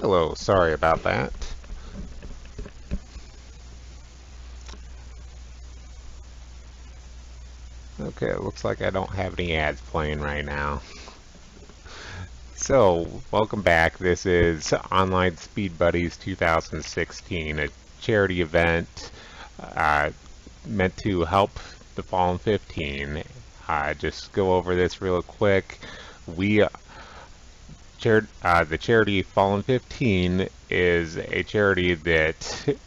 Hello, sorry about that. Okay, it looks like I don't have any ads playing right now. So, welcome back. This is Online Speed Buddies 2016, a charity event uh, meant to help the Fallen 15. Just go over this real quick. We the charity Fallen 15 is a charity that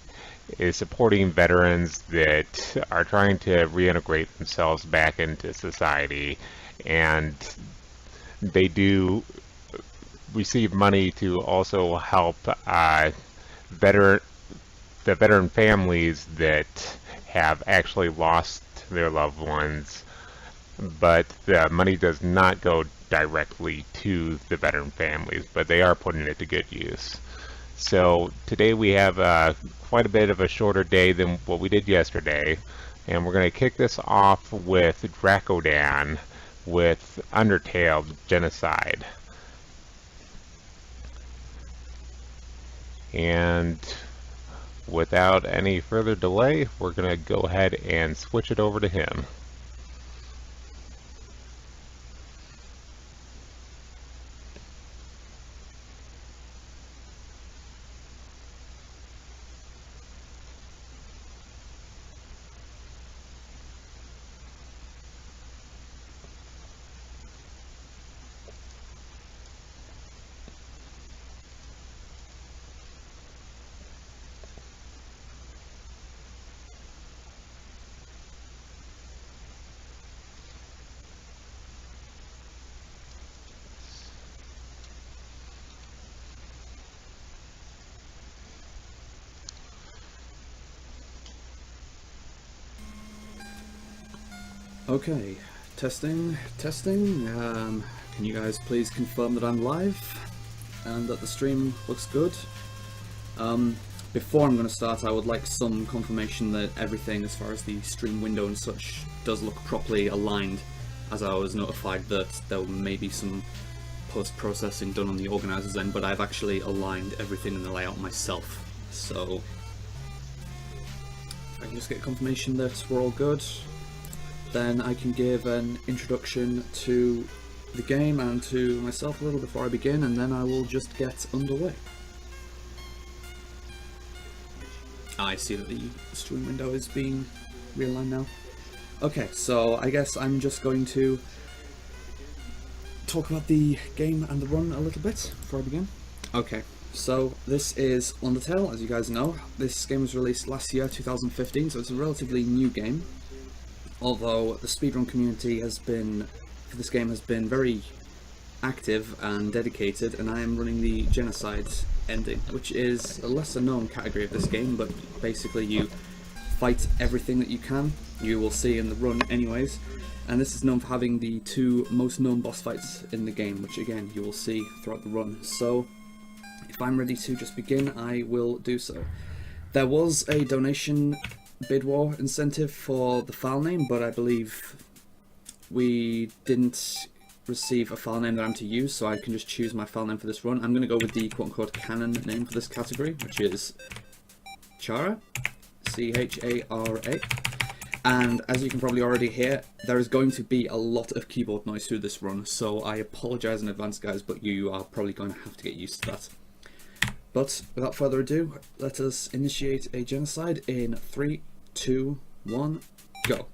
is supporting veterans that are trying to reintegrate themselves back into society, and they do receive money to also help veteran the veteran families that have actually lost their loved ones, but the money does not go directly to the veteran families, but they are putting it to good use. So today we have quite a bit of a shorter day than what we did yesterday, and we're going to kick this off with Drakodan with Undertale Genocide. And without any further delay, we're going to go ahead and switch it over to him. Okay, testing. Can you guys please confirm that I'm live and that the stream looks good? Before I'm going to start, I would like some confirmation that everything as far as the stream window and such does look properly aligned, as I was notified that there may be some post-processing done on the organizer's end, but I've actually aligned everything in the layout myself. So, if I can just get confirmation that we're all good, then I can give an introduction to the game and to myself a little before I begin, and then I will just get underway. I see that the stream window is being realigned now. Okay, so I guess I'm just going to talk about the game and the run a little bit before I begin. Okay, so this is Undertale, as you guys know. This game was released last year, 2015, so it's a relatively new game. Although the speedrun community for this game has been very active and dedicated, and I am running the Genocide ending, which is a lesser known category of this game, but basically you fight everything that you can. You will see in the run anyways, and this is known for having the two most known boss fights in the game, which again you will see throughout the run. So if I'm ready to just begin, I will do so. There was a donation bid war incentive for the file name, but I believe we didn't receive a file name that I'm to use, so I can just choose my file name for this run. I'm going to go with the quote-unquote canon name for this category, which is Chara, C-H-A-R-A. And as you can probably already hear, there is going to be a lot of keyboard noise through this run, so I apologise in advance, guys, but you are probably going to have to get used to that. But without further ado, let us initiate a genocide in 3, 2, 1, go.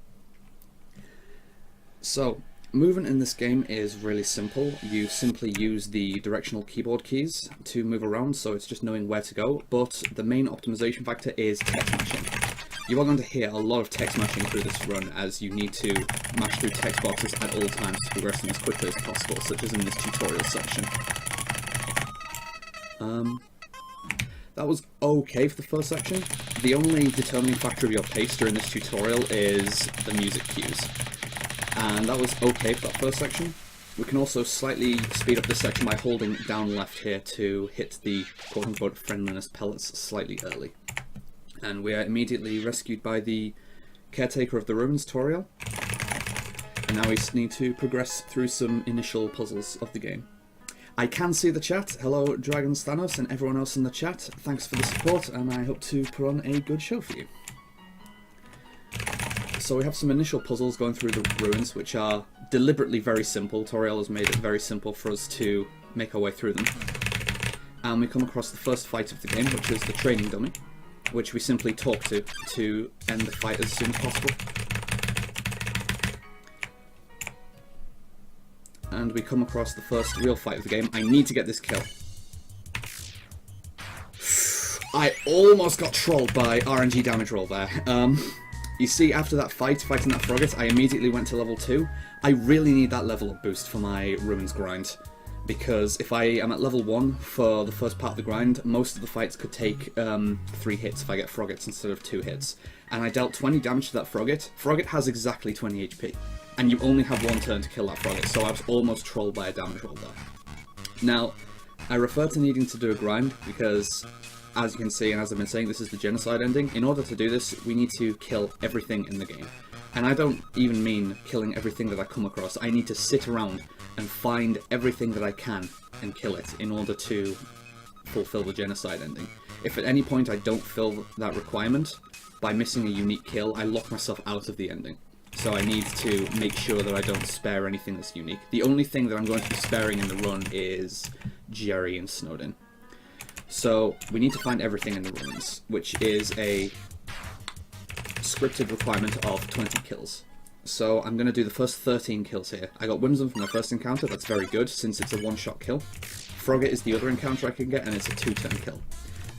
So, movement in this game is really simple. You simply use the directional keyboard keys to move around, so it's just knowing where to go, but the main optimization factor is text mashing. You are going to hear a lot of text mashing through this run, as you need to mash through text boxes at all times to progress them as quickly as possible, such as in this tutorial section. That was okay for the first section. The only determining factor of your pace during this tutorial is the music cues. And that was okay for that first section. We can also slightly speed up this section by holding down left here to hit the quote-unquote friendliness pellets slightly early. And we are immediately rescued by the caretaker of the ruins, Toriel. And now we need to progress through some initial puzzles of the game. I can see the chat. Hello, Dragon Thanos and everyone else in the chat. Thanks for the support, and I hope to put on a good show for you. So we have some initial puzzles going through the ruins, which are deliberately very simple. Toriel has made it very simple for us to make our way through them. And we come across the first fight of the game, which is the training dummy, which we simply talk to end the fight as soon as possible. And we come across the first real fight of the game. I need to get this kill. I almost got trolled by RNG damage roll there. You see, after that fighting that Frogget, I immediately went to level 2. I really need that level up boost for my Ruins grind, because if I am at level 1 for the first part of the grind, most of the fights could take 3 hits if I get Froggets instead of 2 hits. And I dealt 20 damage to that Frogget. Frogget has exactly 20 HP, and you only have 1 turn to kill that Frogget, so I was almost trolled by a damage roll there. Now, I refer to needing to do a grind because, as you can see, and as I've been saying, this is the Genocide ending. In order to do this, we need to kill everything in the game. And I don't even mean killing everything that I come across. I need to sit around and find everything that I can and kill it in order to fulfill the Genocide ending. If at any point I don't fill that requirement, by missing a unique kill, I lock myself out of the ending. So I need to make sure that I don't spare anything that's unique. The only thing that I'm going to be sparing in the run is Jerry and Snowden. So we need to find everything in the ruins, which is a scripted requirement of 20 kills. So I'm going to do the first 13 kills here. I got Whimsun from my first encounter, that's very good since it's a one-shot kill. Frogget is the other encounter I can get, and it's a 2-turn kill.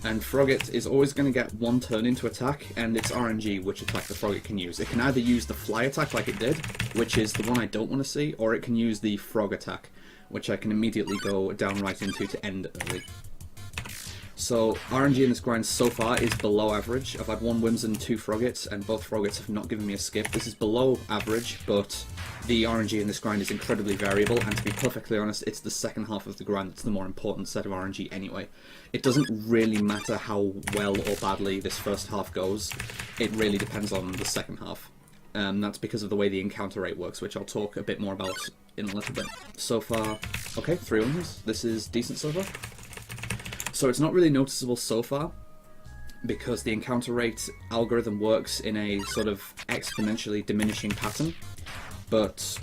And Frogget is always going to get 1 turn into attack, and it's RNG which attack the Frogget can use. It can either use the fly attack like it did, which is the one I don't want to see, or it can use the frog attack, which I can immediately go down right into to end early. So RNG in this grind so far is below average. I've had 1 Whimsun, 2 Froggets, and both Froggets have not given me a skip. This is below average, but the RNG in this grind is incredibly variable, and to be perfectly honest, it's the second half of the grind that's the more important set of RNG anyway. It doesn't really matter how well or badly this first half goes, it really depends on the second half. That's because of the way the encounter rate works, which I'll talk a bit more about in a little bit. So far, okay, 3 wins. This is decent so far. So it's not really noticeable so far, because the encounter rate algorithm works in a sort of exponentially diminishing pattern, but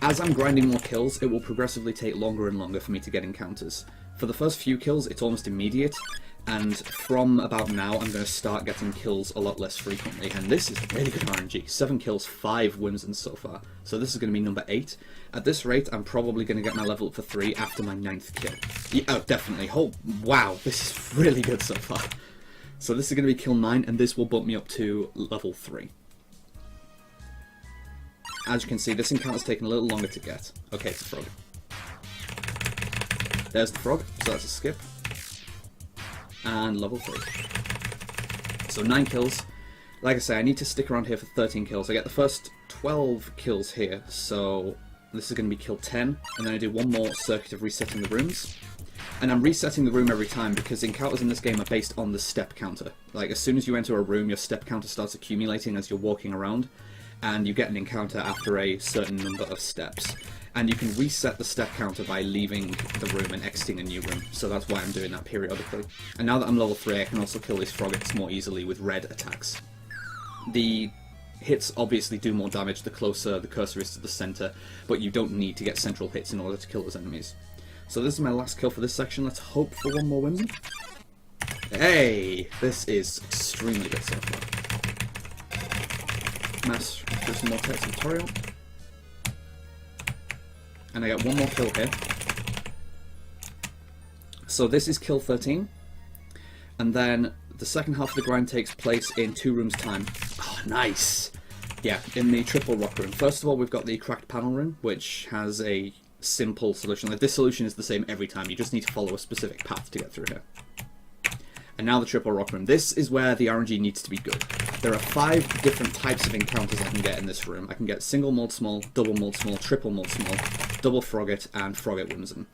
as I'm grinding more kills, it will progressively take longer and longer for me to get encounters. For the first few kills, it's almost immediate, and from about now, I'm going to start getting kills a lot less frequently, and this is really good RNG. 7 kills, 5 Whimsuns so far, so this is going to be number 8. At this rate, I'm probably going to get my level up for 3 after my 9th kill. Yeah, oh, definitely. Oh, wow, this is really good so far. So this is going to be kill 9, and this will bump me up to level 3. As you can see, this encounter's taken a little longer to get. Okay, it's a frog. There's the frog, so that's a skip. And level 3. So 9 kills. Like I say, I need to stick around here for 13 kills. I get the first 12 kills here, so this is going to be kill 10, and then I do 1 more circuit of resetting the rooms. And I'm resetting the room every time because encounters in this game are based on the step counter. Like, as soon as you enter a room, your step counter starts accumulating as you're walking around, and you get an encounter after a certain number of steps. And you can reset the step counter by leaving the room and exiting a new room, so that's why I'm doing that periodically. And now that I'm level 3, I can also kill these Froggets more easily with red attacks. The hits obviously do more damage the closer the cursor is to the center, but you don't need to get central hits in order to kill those enemies. So this is my last kill for this section. Let's hope for 1 more Whimsun. Hey! This is extremely good so far. Mass through some more text tutorial. And I get 1 more kill here. So this is kill 13. And then the second half of the grind takes place in 2 rooms' time. Oh, nice! Yeah, in the triple rock room. First of all, we've got the cracked panel room, which has a simple solution. Like, this solution is the same every time. You just need to follow a specific path to get through here. And now the triple rock room. This is where the RNG needs to be good. There are 5 different types of encounters I can get in this room. I can get single mold small, double mold small, triple mold small, double Frogget, and Frogget Whimsun.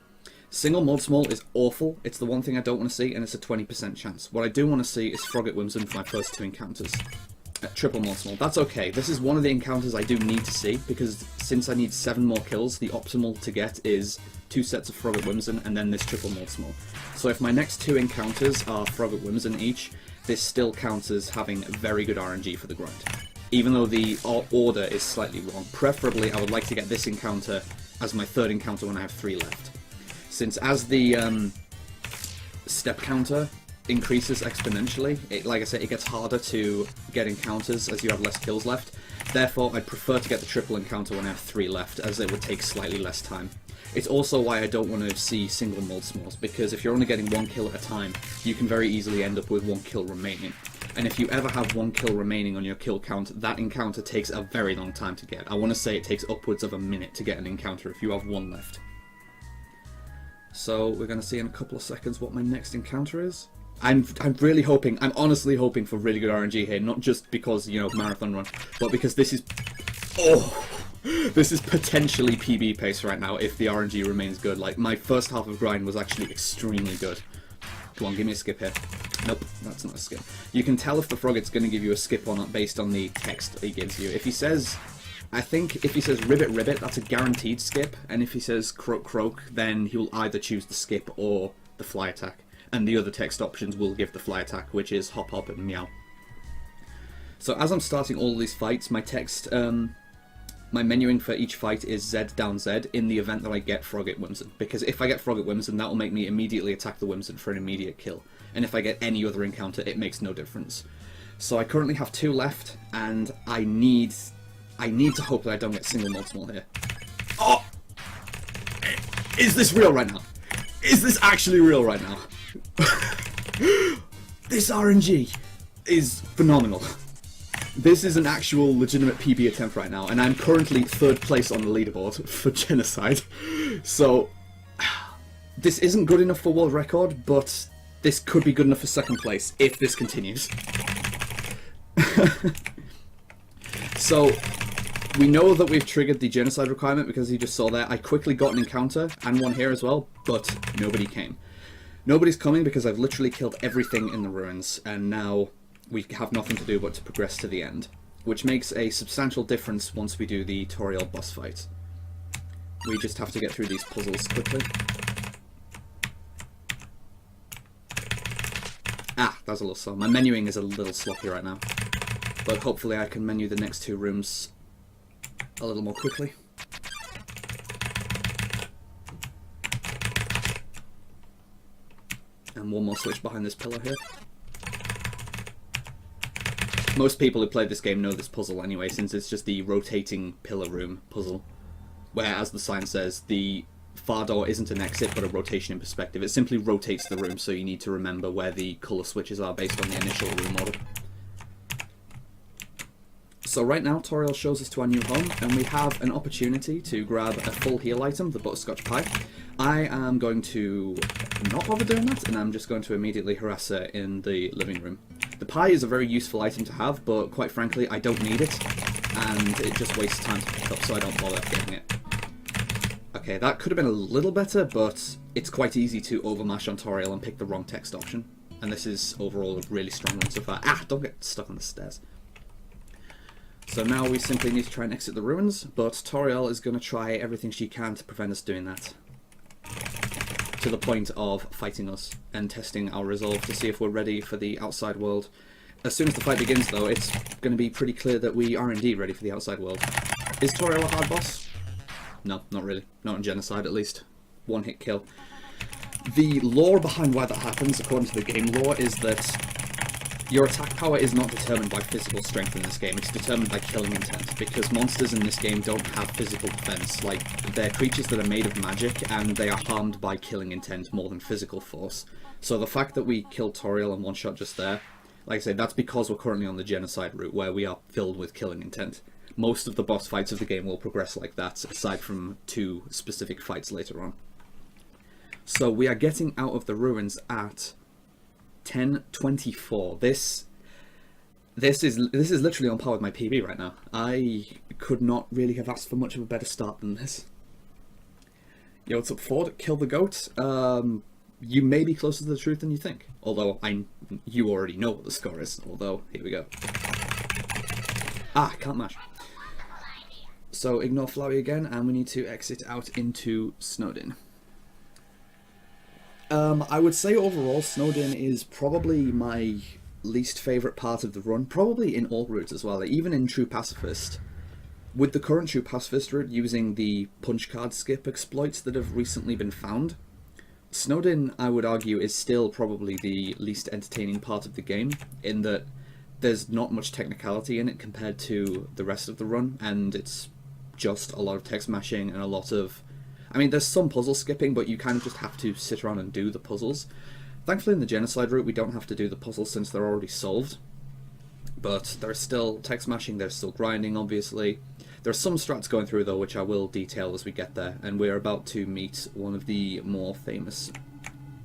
Single mold small is awful. It's the one thing I don't want to see, and it's a 20% chance. What I do want to see is Frogget Whimsun for my first 2 encounters. Triple Mortimal. That's okay. This is one of the encounters I do need to see, because since I need 7 more kills, the optimal to get is 2 sets of Frogget Whimsun and then this Triple Mortimal. So if my next 2 encounters are Frogget Whimsun each, this still counts as having very good RNG for the grind. Even though the order is slightly wrong. Preferably, I would like to get this encounter as my 3rd encounter when I have 3 left. Since as the step counter increases exponentially, like I said, it gets harder to get encounters as you have less kills left. Therefore, I'd prefer to get the triple encounter when I have 3 left, as it would take slightly less time. It's also why I don't want to see single Moldsmals, because if you're only getting 1 kill at a time, you can very easily end up with 1 kill remaining. And if you ever have 1 kill remaining on your kill count, that encounter takes a very long time to get. I want to say it takes upwards of a minute to get an encounter if you have 1 left. So we're going to see in a couple of seconds what my next encounter is. I'm really hoping, I'm honestly hoping for really good RNG here, not just because, you know, marathon run, but because this is, this is potentially PB pace right now if the RNG remains good. Like, my first half of grind was actually extremely good. Come on, give me a skip here. Nope, that's not a skip. You can tell if the Frogget's going to give you a skip or not based on the text he gives you. If he says, I think if he says ribbit ribbit, that's a guaranteed skip, and if he says croak croak, then he will either choose the skip or the fly attack. And the other text options will give the fly attack, which is hop hop and meow. So as I'm starting all of these fights, my text, my menuing for each fight is Z down Z in the event that I get Frogget Whimsun. Because if I get Frogget Whimsun, that will make me immediately attack the Whimsun for an immediate kill. And if I get any other encounter, it makes no difference. So I currently have 2 left, and I need to hope that I don't get single Moldsmal here. Oh! Is this real right now? Is this actually real right now? This RNG is phenomenal. This is an actual legitimate PB attempt right now, and I'm currently 3rd place on the leaderboard for Genocide. So, this isn't good enough for world record, but this could be good enough for 2nd place if this continues. So, we know that we've triggered the Genocide requirement because you just saw there. I quickly got an encounter, and one here as well, but nobody came. Nobody's coming because I've literally killed everything in the ruins, and now we have nothing to do but to progress to the end, which makes a substantial difference once we do the Toriel boss fight. We just have to get through these puzzles quickly. Ah, that was a little slow. My menuing is a little sloppy right now, but hopefully I can menu the next 2 rooms a little more quickly. And one more switch behind this pillar here. Most people who play this game know this puzzle anyway, since it's just the rotating pillar room puzzle, where, as the sign says, the far door isn't an exit but a rotation in perspective. It simply rotates the room, so you need to remember where the colour switches are based on the initial room order. So right now, Toriel shows us to our new home, and we have an opportunity to grab a full heal item, the butterscotch pie. I am going to not bother doing that, and I'm just going to immediately harass her in the living room. The pie is a very useful item to have, but quite frankly, I don't need it, and it just wastes time to pick up, so I don't bother getting it. Okay, that could have been a little better, but it's quite easy to overmash on Toriel and pick the wrong text option. And this is overall a really strong one so far. Ah, don't get stuck on the stairs. So now we simply need to try and exit the ruins, but Toriel is going to try everything she can to prevent us doing that. To the point of fighting us and testing our resolve to see if we're ready for the outside world. As soon as the fight begins, though, it's going to be pretty clear that we are indeed ready for the outside world. Is Toriel a hard boss? No, not really. Not in Genocide, at least. One hit kill. The lore behind why that happens, according to the game lore, is that your attack power is not determined by physical strength in this game, it's determined by killing intent, because monsters in this game don't have physical defense. Like, they're creatures that are made of magic, and they are harmed by killing intent more than physical force. So the fact that we killed Toriel in one shot just there, like I said, that's because we're currently on the Genocide route, where we are filled with killing intent. Most of the boss fights of the game will progress like that, aside from 2 specific fights later on. So we are getting out of the ruins at 10:24. This is literally on par with my PB right now. I could not really have asked for much of a better start than this. Yo, what's up, Ford? Kill the goat. You may be closer to the truth than you think. Although you already know what the score is. Although, here we go. Ah, can't mash. So ignore Flowey again, and we need to exit out into Snowdin. I would say overall, Snowdin is probably my least favourite part of the run, probably in all routes as well, like, even in True Pacifist. With the current True Pacifist route using the punch card skip exploits that have recently been found, Snowdin, I would argue, is still probably the least entertaining part of the game, in that there's not much technicality in it compared to the rest of the run, and it's just a lot of text mashing and a lot of... I mean, there's some puzzle skipping, but you kind of just have to sit around and do the puzzles. Thankfully, in the Genocide route, we don't have to do the puzzles since they're already solved. But there's still text mashing, there's still grinding, obviously. There are some strats going through, though, which I will detail as we get there. And we're about to meet one of the more famous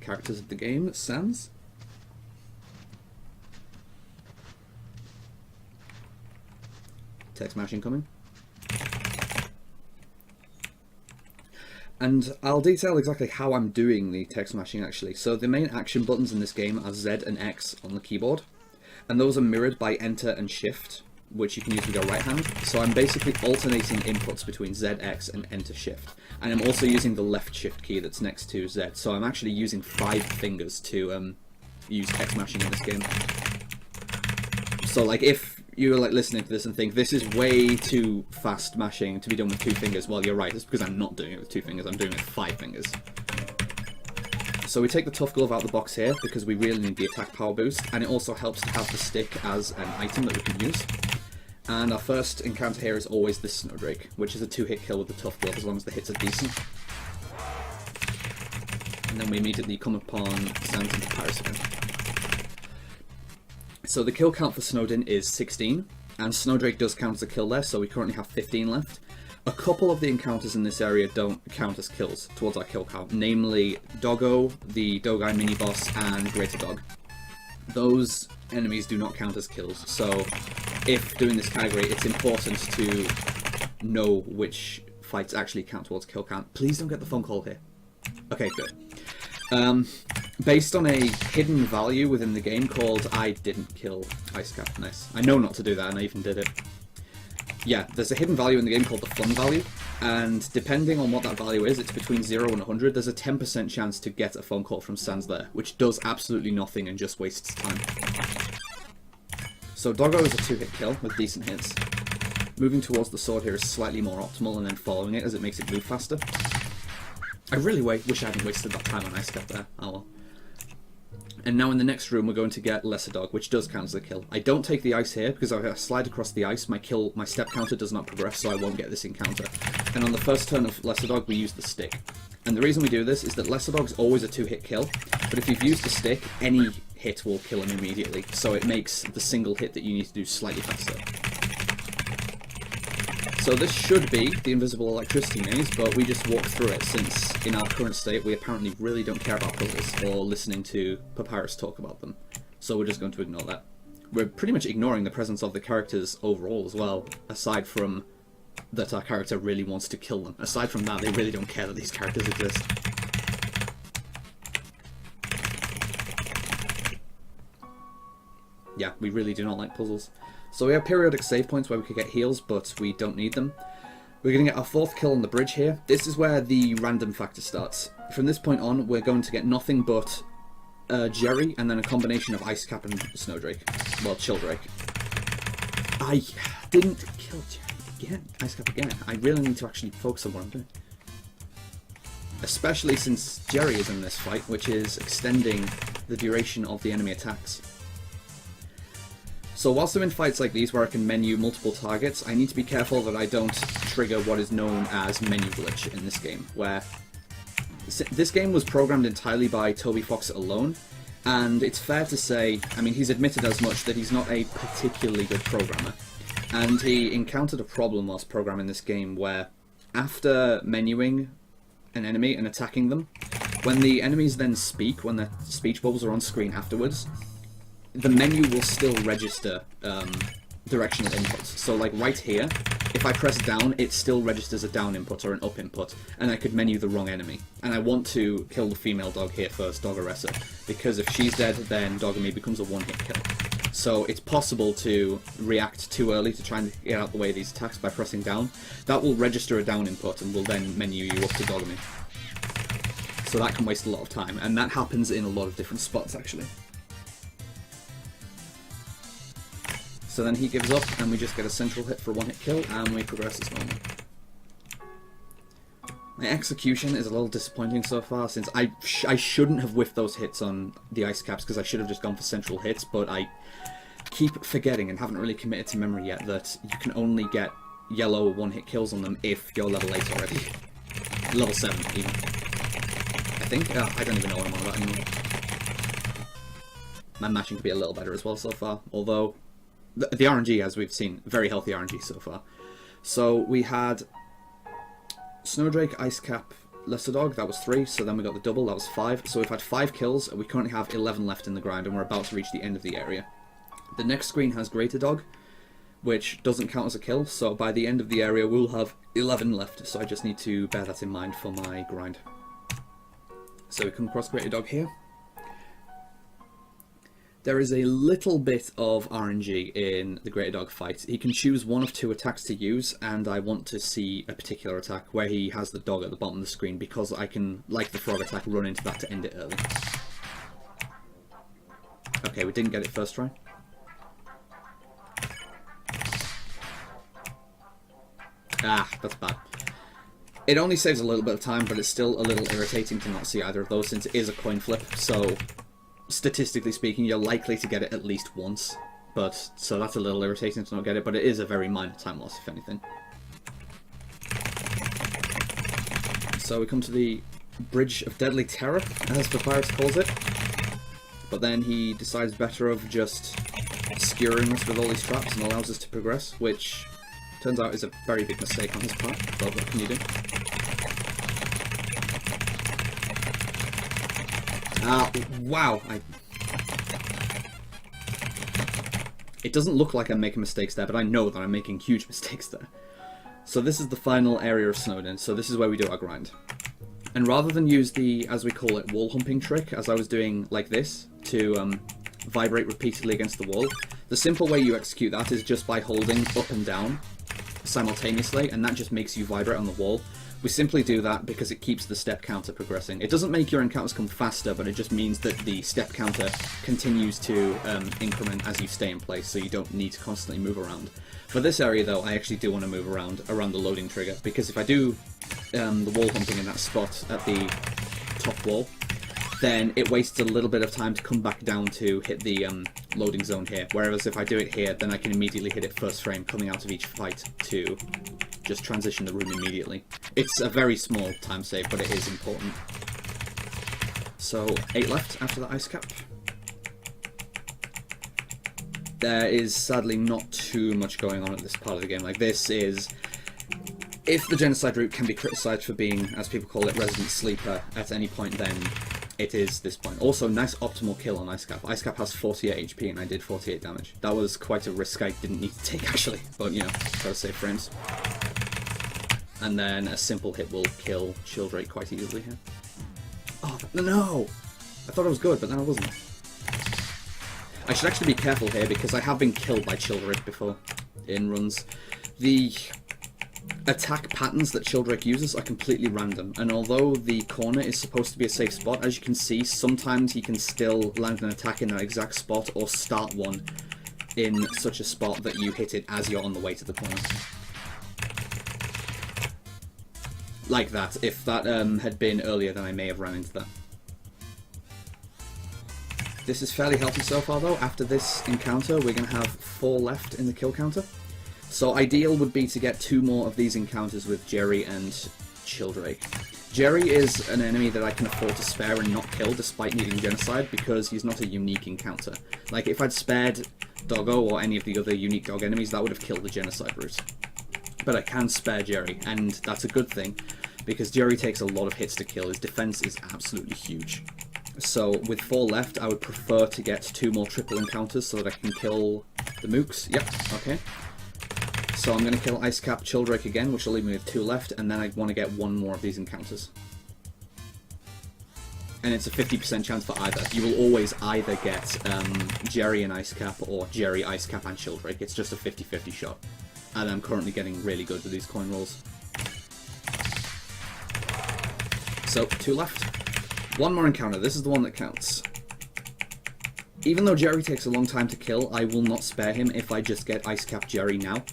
characters of the game, Sans. Text mashing coming. And I'll detail exactly how I'm doing the text mashing actually. So the main action buttons in this game are Z and X on the keyboard, and those are mirrored by Enter and Shift, which you can use with your right hand. So I'm basically alternating inputs between Z, X and Enter Shift. And I'm also using the left shift key that's next to Z. So I'm actually using 5 fingers to use text mashing in this game. So like if you're like listening to this and think this is way too fast mashing to be done with 2 fingers, well, you're right. It's because I'm not doing it with 2 fingers. I'm doing it with 5 fingers. So we take the Tough Glove out of the box here because we really need the attack power boost, and it also helps to have the stick as an item that we can use. And our first encounter here is always this Snowdrake, which is a 2-hit kill with the Tough Glove as long as the hits are decent. And then we immediately come upon Sans and Papyrus again. So the kill count for Snowdin is 16, and Snowdrake does count as a kill there, so we currently have 15 left. A couple of the encounters in this area don't count as kills towards our kill count, namely Doggo, the Dogai mini-boss, and Greater Dog. Those enemies do not count as kills, so if doing this category, it's important to know which fights actually count towards kill count. Please don't get the phone call here. Okay, good. Based on a hidden value within the game called I didn't kill Ice Cap. Nice. I know not to do that, and I even did it. Yeah, there's a hidden value in the game called the fun value, and depending on what that value is, it's between 0 and 100, there's a 10% chance to get a phone call from Sans there, which does absolutely nothing and just wastes time. So Doggo is a 2-hit kill with decent hits. Moving towards the sword here is slightly more optimal, and then following it as it makes it move faster. I really wish I hadn't wasted that time on Ice Cap there. Oh well. And now in the next room we're going to get Lesser Dog, which does count as a kill. I don't take the ice here because if I slide across the ice, my step counter does not progress, so I won't get this encounter. And on the first turn of Lesser Dog, we use the stick. And the reason we do this is that Lesser Dog's always a 2-hit kill, but if you've used the stick, any hit will kill him immediately, so it makes the single hit that you need to do slightly faster. So this should be the invisible electricity maze, but we just walk through it since in our current state we apparently really don't care about puzzles or listening to Papyrus talk about them. So we're just going to ignore that. We're pretty much ignoring the presence of the characters overall as well, aside from that our character really wants to kill them. Aside from that, they really don't care that these characters exist. Yeah, we really do not like puzzles. So we have periodic save points where we could get heals, but we don't need them. We're going to get our 4th kill on the bridge here. This is where the random factor starts. From this point on, we're going to get nothing but Jerry, and then a combination of Ice Cap and Snowdrake. Well, Chilldrake. I didn't kill Jerry again. Ice Cap again. I really need to actually focus on what I'm doing. Especially since Jerry is in this fight, which is extending the duration of the enemy attacks. So whilst I'm in fights like these where I can menu multiple targets, I need to be careful that I don't trigger what is known as menu glitch in this game, where this game was programmed entirely by Toby Fox alone, and it's fair to say, I mean, he's admitted as much, that he's not a particularly good programmer. And he encountered a problem whilst programming this game where, after menuing an enemy and attacking them, when the enemies then speak, when their speech bubbles are on screen afterwards, the menu will still register directional inputs. So like right here, if I press down, it still registers a down input or an up input, and I could menu the wrong enemy. And I want to kill the female dog here first, Doggeressa, because if she's dead, then Doggerme becomes a 1-hit kill. So it's possible to react too early to try and get out the way of these attacks by pressing down. That will register a down input and will then menu you up to Dogamy. So that can waste a lot of time, and that happens in a lot of different spots actually. So then he gives up and we just get a central hit for a one-hit kill and we progress as normal. My execution is a little disappointing so far, since I shouldn't have whiffed those hits on the ice caps because I should have just gone for central hits, but I keep forgetting and haven't really committed to memory yet that you can only get yellow one-hit kills on them if you're level 8 already. Level 7 even. I think? I don't even know what I'm on about anymore. My matching could be a little better as well so far, although the RNG, as we've seen, very healthy RNG so far. So we had Snowdrake, Ice Cap, Lesser Dog, that was 3, so then we got the double, that was 5. So we've had 5 kills, and we currently have 11 left in the grind, and we're about to reach the end of the area. The next screen has Greater Dog, which doesn't count as a kill, so by the end of the area we'll have 11 left, so I just need to bear that in mind for my grind. So we come across Greater Dog here. There is a little bit of RNG in the Greater Dog fight. He can choose one of 2 attacks to use, and I want to see a particular attack where he has the dog at the bottom of the screen, because I can, like the frog attack, run into that to end it early. Okay, we didn't get it first try. Ah, that's bad. It only saves a little bit of time, but it's still a little irritating to not see either of those, since it is a coin flip, so statistically speaking, you're likely to get it at least once, but so that's a little irritating to not get it, but it is a very minor time loss, if anything. So we come to the Bridge of Deadly Terror, as Papyrus calls it, but then he decides better of just skewering us with all these traps and allows us to progress, which turns out is a very big mistake on his part, but what can you do? Wow! It doesn't look like I'm making mistakes there, but I know that I'm making huge mistakes there. So this is the final area of Snowden, so this is where we do our grind. And rather than use the, as we call it, wall humping trick, as I was doing like this, to vibrate repeatedly against the wall, the simple way you execute that is just by holding up and down simultaneously, and that just makes you vibrate on the wall. We simply do that because it keeps the step counter progressing. It doesn't make your encounters come faster, but it just means that the step counter continues to increment as you stay in place, so you don't need to constantly move around. For this area though, I actually do want to move around the loading trigger, because if I do the wall humping in that spot at the top wall, then it wastes a little bit of time to come back down to hit the loading zone here. Whereas if I do it here, then I can immediately hit it first frame coming out of each fight to just transition the room immediately. It's a very small time save, but it is important. So 8 left after the ice cap. There is sadly not too much going on at this part of the game. Like, this is, if the Genocide route can be criticised for being, as people call it, resident sleeper at any point, then it is this point. Also, nice optimal kill on Ice Cap. Ice Cap has 48 HP and I did 48 damage. That was quite a risk I didn't need to take actually, but you know, gotta save frames. And then a simple hit will kill Childrake quite easily here. Oh, no! I thought I was good, but then I wasn't. I should actually be careful here because I have been killed by Childrake before in runs. The attack patterns that Childrake uses are completely random, and although the corner is supposed to be a safe spot, as you can see, sometimes he can still land an attack in that exact spot or start one in such a spot that you hit it as you're on the way to the corner. Like that. If that had been earlier, then I may have run into that. This is fairly healthy so far though. After this encounter, we're going to have 4 left in the kill counter. So ideal would be to get 2 more of these encounters with Jerry and Childrake. Jerry is an enemy that I can afford to spare and not kill despite needing Genocide, because he's not a unique encounter. Like, if I'd spared Doggo or any of the other unique dog enemies, that would have killed the Genocide route. But I can spare Jerry, and that's a good thing, because Jerry takes a lot of hits to kill. His defense is absolutely huge. So with 4 left, I would prefer to get 2 more triple encounters so that I can kill the mooks. Yep, okay. So I'm going to kill Ice Cap Childrake again, which will leave me with 2 left, and then I want to get 1 more of these encounters. and it's a 50% chance for either. You will always either get Jerry and Ice Cap or Jerry, Ice Cap and Sheldrake. It's just a 50-50 shot. And I'm currently getting really good with these coin rolls. So, 2 left. One more encounter. This is the one that counts. Even though Jerry takes a long time to kill, I will not spare him if I just get Ice Cap Jerry now.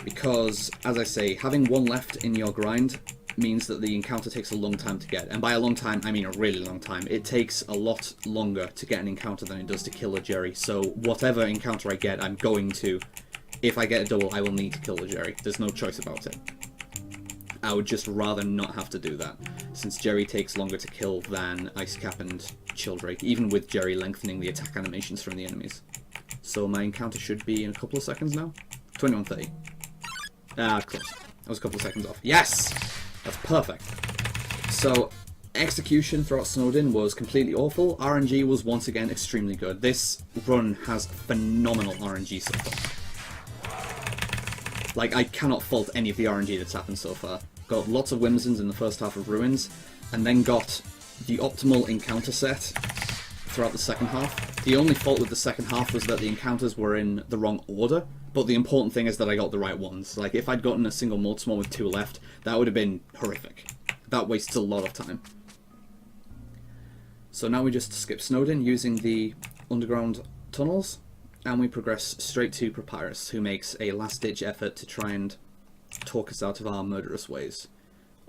Because, as I say, having one left in your grind means that the encounter takes a long time to get. And by a long time, I mean a really long time. It takes a lot longer to get an encounter than it does to kill a Jerry. So whatever encounter I get, I'm going to... If I get a double, I will need to kill a Jerry. There's no choice about it. I would just rather not have to do that, since Jerry takes longer to kill than Ice Cap and Sheldrake, even with Jerry lengthening the attack animations from the enemies. So my encounter should be in a couple of seconds now. 21:30. Ah, close. I was a couple of seconds off. Yes! That's perfect. So, execution throughout Snowdin was completely awful. RNG was once again extremely good. This run has phenomenal RNG so far. Like, I cannot fault any of the RNG that's happened so far. Got lots of Whimsons in the first half of Ruins, and then got the optimal encounter set throughout the second half. The only fault with the second half was that the encounters were in the wrong order, but the important thing is that I got the right ones. Like, if I'd gotten a single Moldsmon with 2 left, that would have been horrific. That wastes a lot of time. So now we just skip Snowdin using the underground tunnels, and we progress straight to Papyrus, who makes a last-ditch effort to try and talk us out of our murderous ways.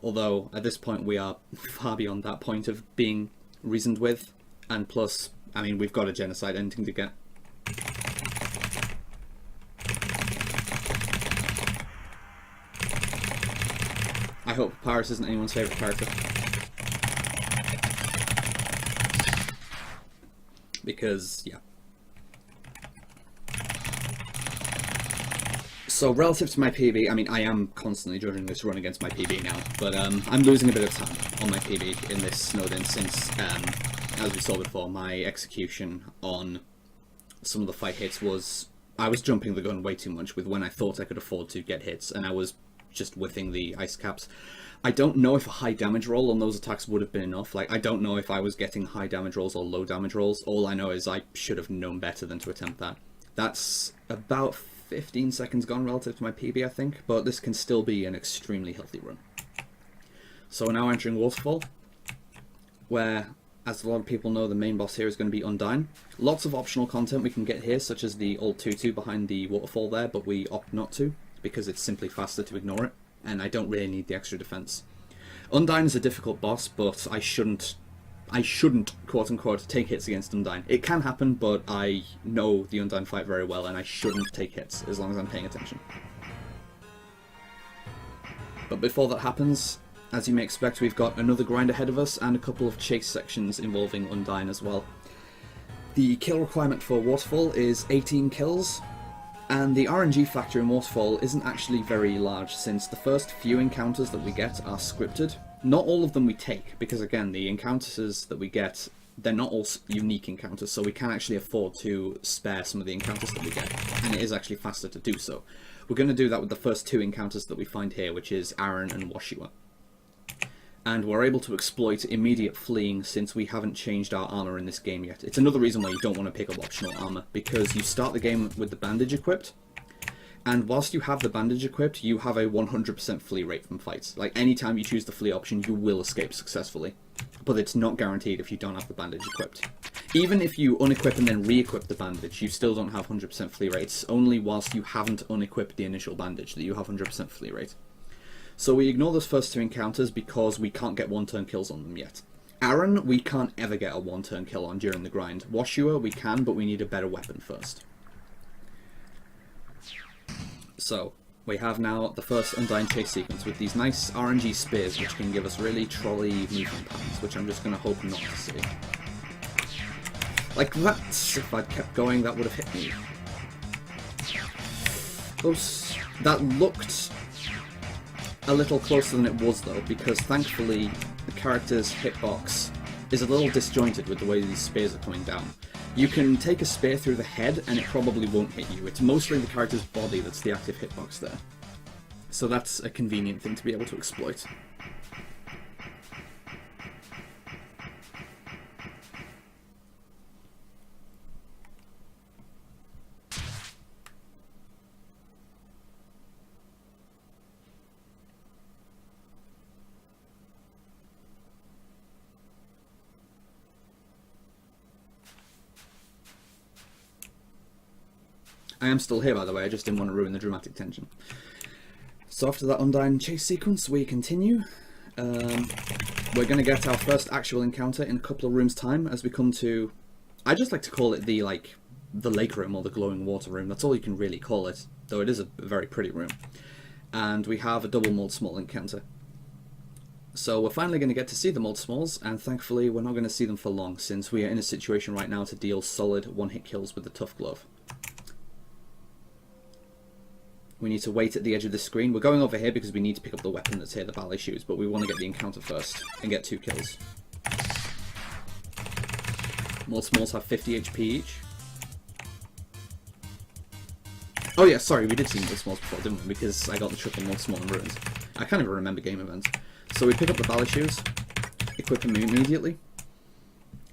Although, at this point, we are far beyond that point of being reasoned with, and plus, I mean, we've got a genocide ending to get. I hope Papyrus isn't anyone's favourite character. Because, yeah. So, relative to my PB, I mean, I am constantly judging this run against my PB now, but I'm losing a bit of time on my PB in this Snowdin since, as we saw before, my execution on some of the fight hits was... I was jumping the gun way too much with when I thought I could afford to get hits, and I was just whiffing the ice caps. I don't know if a high damage roll on those attacks would have been enough. Like, I don't know if I was getting high damage rolls or low damage rolls. All I know is I should have known better than to attempt that. That's about 15 seconds gone relative to my PB, I think, but this can still be an extremely healthy run. So we're now entering Waterfall, where, as a lot of people know, the main boss here is going to be Undyne. Lots of optional content we can get here, such as the Alt Tutu behind the waterfall there, but we opt not to, because it's simply faster to ignore it, and I don't really need the extra defense. Undyne is a difficult boss, but I shouldn't, quote-unquote, take hits against Undyne. It can happen, but I know the Undyne fight very well, and I shouldn't take hits, as long as I'm paying attention. But before that happens, as you may expect, we've got another grind ahead of us, and a couple of chase sections involving Undyne as well. The kill requirement for Waterfall is 18 kills, and the RNG factor in Waterfall isn't actually very large, since the first few encounters that we get are scripted. Not all of them we take, because again, the encounters that we get, they're not all unique encounters, so we can actually afford to spare some of the encounters that we get, and it is actually faster to do so. We're going to do that with the first 2 encounters that we find here, which is Aaron and Washua. And we're able to exploit immediate fleeing since we haven't changed our armor in this game yet. It's another reason why you don't want to pick up optional armor, because you start the game with the bandage equipped, and whilst you have the bandage equipped, you have a 100% flee rate from fights. Like, anytime you choose the flee option, you will escape successfully. But it's not guaranteed if you don't have the bandage equipped. Even if you unequip and then re-equip the bandage, you still don't have 100% flee rate. It's only whilst you haven't unequipped the initial bandage that you have 100% flee rate. So we ignore those first 2 encounters because we can't get 1-turn kills on them yet. Aaron, we can't ever get a 1-turn kill on during the grind. Washua, we can, but we need a better weapon first. So, we have now the first Undyne chase sequence with these nice RNG spears, which can give us really trolley movement patterns, which I'm just going to hope not to see. Like that, if I'd kept going, that would have hit me. Oops, that looked a little closer than it was though, because thankfully the character's hitbox is a little disjointed with the way these spears are coming down. You can take a spear through the head and it probably won't hit you. It's mostly the character's body that's the active hitbox there. So that's a convenient thing to be able to exploit. I am still here, by the way, I just didn't want to ruin the dramatic tension. So after that Undyne chase sequence, we continue. We're going to get our first actual encounter in a couple of rooms' time as we come to... I just like to call it the lake room or the glowing water room. That's all you can really call it, though it is a very pretty room. And we have a double Mold Small encounter. So we're finally going to get to see the Mold Smalls, and thankfully we're not going to see them for long, since we are in a situation right now to deal solid one-hit kills with the Tough Glove. We need to wait at the edge of the screen. We're going over here because we need to pick up the weapon that's here, the ballet shoes, but we want to get the encounter first and get 2 kills. Mold Smalls have 50 HP each. Oh yeah, sorry, we did see Mold Smalls before, didn't we? Because I got the triple Mold Small and Ruins. I can't even remember game events. So we pick up the ballet shoes, equip them immediately,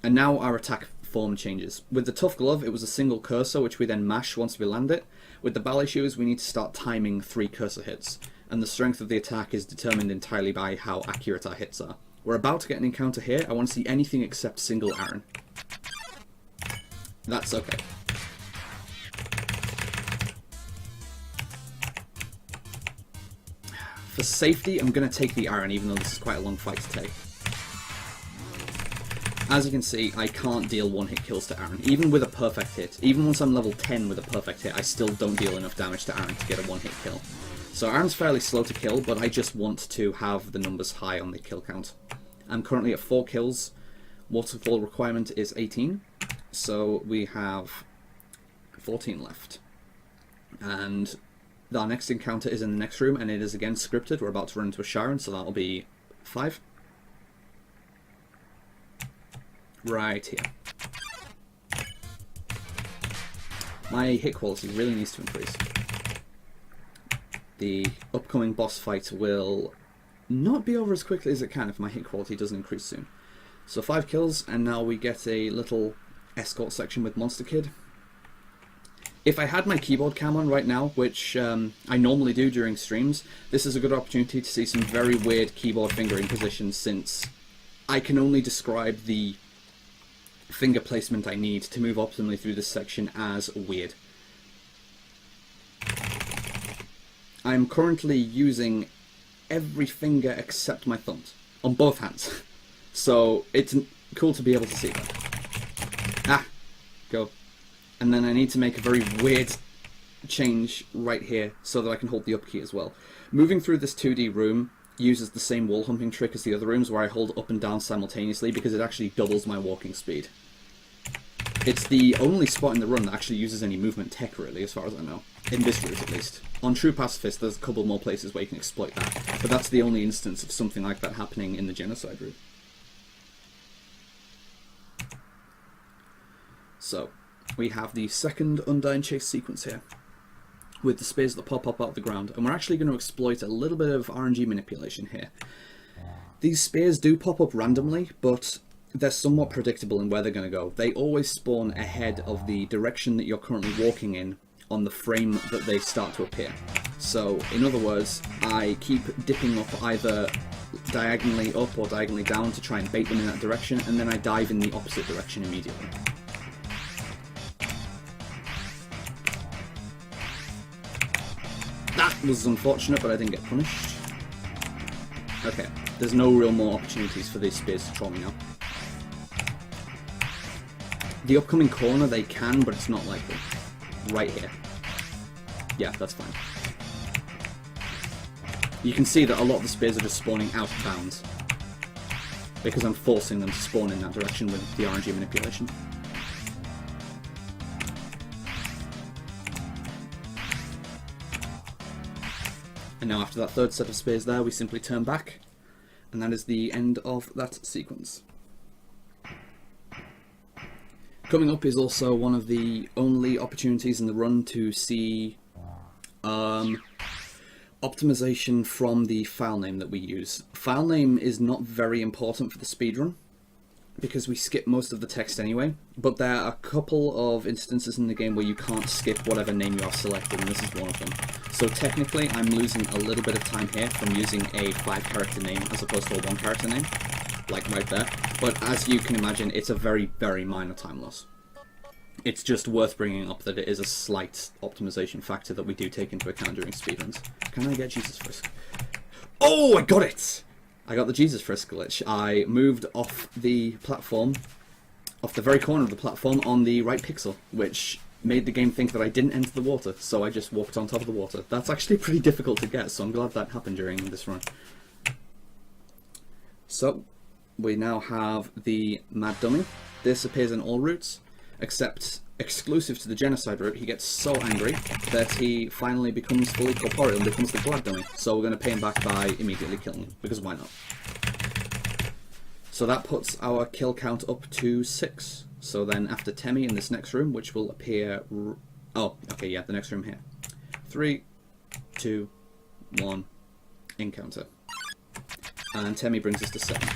and now our attack form changes. With the Tough Glove, it was a single cursor, which we then mash once we land it. With the ballet shoes, we need to start timing 3 cursor hits, and the strength of the attack is determined entirely by how accurate our hits are. We're about to get an encounter here. I want to see anything except single Aaron. That's okay. For safety, I'm going to take the Aaron, even though this is quite a long fight to take. As you can see, I can't deal one-hit kills to Aaron, even with a perfect hit. Even once I'm level 10 with a perfect hit, I still don't deal enough damage to Aaron to get a one-hit kill. So Aaron's fairly slow to kill, but I just want to have the numbers high on the kill count. I'm currently at 4 kills. Waterfall requirement is 18, so we have 14 left. And our next encounter is in the next room, and it is again scripted. We're about to run into a Sharon, so that'll be 5. Right here. My hit quality really needs to increase. The upcoming boss fight will not be over as quickly as it can if my hit quality doesn't increase soon. So 5 kills, and now we get a little escort section with Monster Kid. If I had my keyboard cam on right now, which I normally do during streams, this is a good opportunity to see some very weird keyboard fingering positions, since I can only describe the finger placement I need to move optimally through this section as weird. I'm currently using every finger except my thumbs on both hands, so it's cool to be able to see that. Ah, go. And then I need to make a very weird change right here so that I can hold the up key as well. Moving through this 2D room uses the same wall humping trick as the other rooms, where I hold up and down simultaneously because it actually doubles my walking speed. It's the only spot in the run that actually uses any movement tech, really, as far as I know. In this route, at least. On True Pacifist, there's a couple more places where you can exploit that, but that's the only instance of something like that happening in the Genocide route. So, we have the second Undyne chase sequence here, with the spears that pop up out of the ground, and we're actually going to exploit a little bit of RNG manipulation here. These spears do pop up randomly, but they're somewhat predictable in where they're going to go. They always spawn ahead of the direction that you're currently walking in on the frame that they start to appear. So, in other words, I keep dipping up either diagonally up or diagonally down to try and bait them in that direction, and then I dive in the opposite direction immediately. That was unfortunate, but I didn't get punished. Okay, there's no real more opportunities for these spears to troll me now. The upcoming corner they can, but it's not likely. Right here. Yeah, that's fine. You can see that a lot of the spears are just spawning out of bounds, because I'm forcing them to spawn in that direction with the RNG manipulation. And now after that third set of spears there, we simply turn back, and that is the end of that sequence. Coming up is also one of the only opportunities in the run to see optimization from the file name that we use. File name is not very important for the speedrun, because we skip most of the text anyway, but there are a couple of instances in the game where you can't skip whatever name you are selected, and this is one of them. So technically I'm losing a little bit of time here from using a 5-character name as opposed to a 1-character name, like right there, but as you can imagine, it's a very, very minor time loss. It's just worth bringing up that it is a slight optimization factor that we do take into account during speedruns. Can I get Jesus Frisk? Oh, I got it! I got the Jesus Frisk glitch. I moved off the platform, off the very corner of the platform on the right pixel, which made the game think that I didn't enter the water, so I just walked on top of the water. That's actually pretty difficult to get, so I'm glad that happened during this run. So, we now have the Mad Dummy. This appears in all routes, except exclusive to the Genocide route. He gets so angry that he finally becomes fully corporeal and becomes the Glad Dummy. So we're going to pay him back by immediately killing him, because why not? So that puts our kill count up to 6. So then after Temmie in this next room, which will appear... Oh, okay, yeah, the next room here. 3, 2, 1, encounter. And Temmie brings us to 7.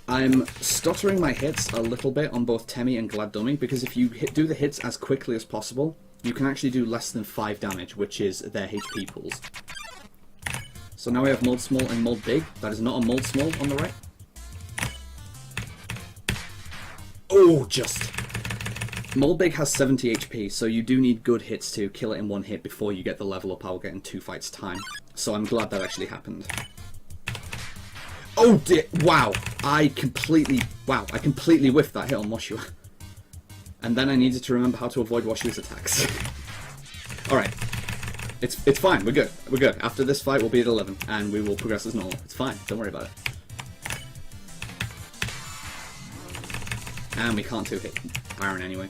I'm stuttering my hits a little bit on both Temmie and Glad Dummy, because if you do the hits as quickly as possible, you can actually do less than 5 damage, which is their HP pools. So now we have Mold Small and Mold Big. That is not a Mold Small on the right. Oh, just... Mold Big has 70 HP, so you do need good hits to kill it in one hit before you get the level up I'll get in 2 fights time. So I'm glad that actually happened. Oh dear, wow, I completely whiffed that hit on Woshua. And then I needed to remember how to avoid Woshua's attacks. Alright, it's fine, we're good. After this fight we'll be at 11, and we will progress as normal. It's fine, don't worry about it. And we can't 2-hit Iron anyway.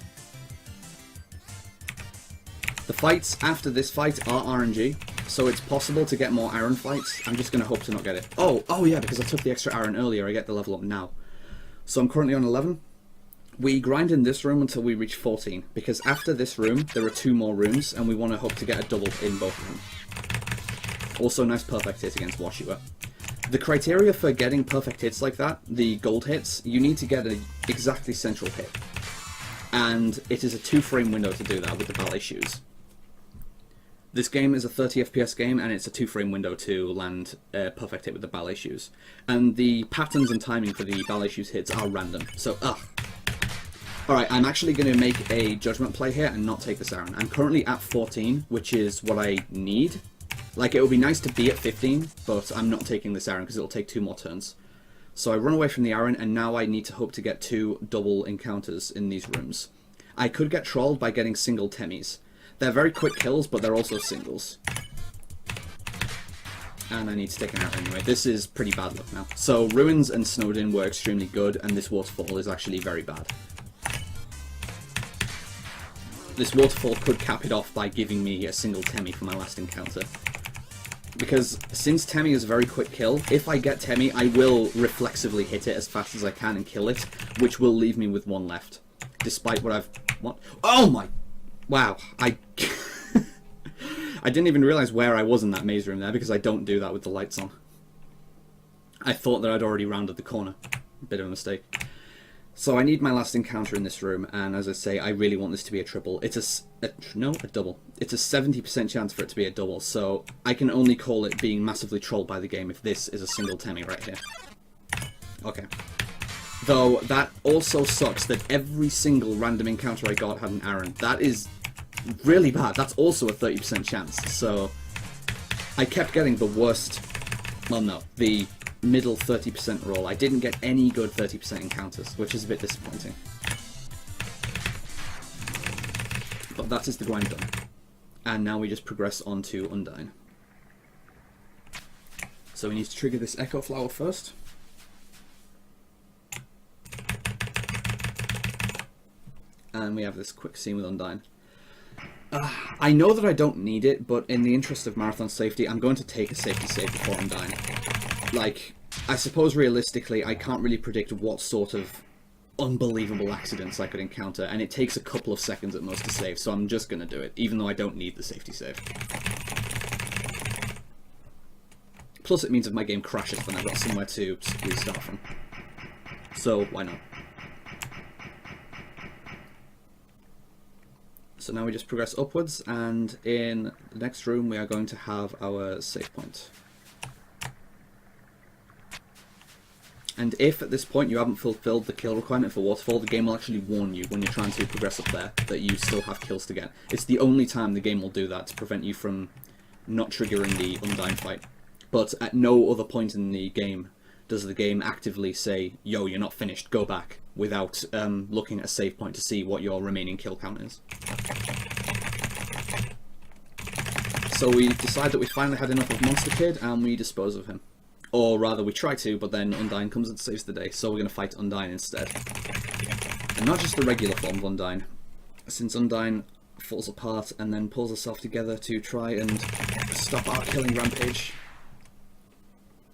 The fights after this fight are RNG, so it's possible to get more Iron fights. I'm just going to hope to not get it. Oh yeah, because I took the extra Iron earlier, I get the level up now. So I'm currently on 11. We grind in this room until we reach 14, because after this room, there are 2 more rooms, and we want to hope to get a double in both of them. Also, nice perfect hit against Woshua. The criteria for getting perfect hits like that, the gold hits, you need to get an exactly central hit. And it is a 2-frame window to do that with the ballet shoes. This game is a 30 FPS game, and it's a 2-frame window to land a perfect hit with the ballet shoes. And the patterns and timing for the ballet shoes hits are random, so Alright, I'm actually going to make a judgment play here and not take this Iron. I'm currently at 14, which is what I need. Like, it would be nice to be at 15, but I'm not taking this Iron because it'll take 2 more turns. So I run away from the Iron, and now I need to hope to get 2 double encounters in these rooms. I could get trolled by getting single Temmies. They're very quick kills, but they're also singles. And I need to take an Iron anyway. This is pretty bad luck now. So Ruins and Snowdin were extremely good, and this Waterfall is actually very bad. This Waterfall could cap it off by giving me a single Temmie for my last encounter. Because since Temmie is a very quick kill, if I get Temmie, I will reflexively hit it as fast as I can and kill it, which will leave me with 1 left. Despite what I've... What? Oh my... Wow, I didn't even realise where I was in that maze room there, because I don't do that with the lights on. I thought that I'd already rounded the corner. Bit of a mistake. So I need my last encounter in this room, and as I say, I really want this to be a triple. It's a double. It's a 70% chance for it to be a double, so I can only call it being massively trolled by the game if this is a single Temmie right here. Okay. Though, that also sucks that every single random encounter I got had an Iron. That is really bad. That's also a 30% chance, so I kept getting the worst... Well, no, the middle 30% roll. I didn't get any good 30% encounters, which is a bit disappointing. But that is the grind done. And now we just progress on to Undyne. So we need to trigger this Echo Flower first. And we have this quick scene with Undyne. I know that I don't need it, but in the interest of marathon safety, I'm going to take a safety save before Undyne. Like, I suppose realistically, I can't really predict what sort of unbelievable accidents I could encounter, and it takes a couple of seconds at most to save, so I'm just going to do it, even though I don't need the safety save. Plus it means if my game crashes, then I've got somewhere to restart from. So, why not? So now we just progress upwards, and in the next room we are going to have our save point. And if at this point you haven't fulfilled the kill requirement for Waterfall, the game will actually warn you when you're trying to progress up there that you still have kills to get. It's the only time the game will do that to prevent you from not triggering the Undyne fight. But at no other point in the game does the game actively say, yo, you're not finished, go back, without looking at a save point to see what your remaining kill count is. So we decide that we finally had enough of Monster Kid, and we dispose of him. Or rather, we try to, but then Undyne comes and saves the day, so we're going to fight Undyne instead. And not just the regular form of Undyne, since Undyne falls apart and then pulls herself together to try and stop our killing rampage.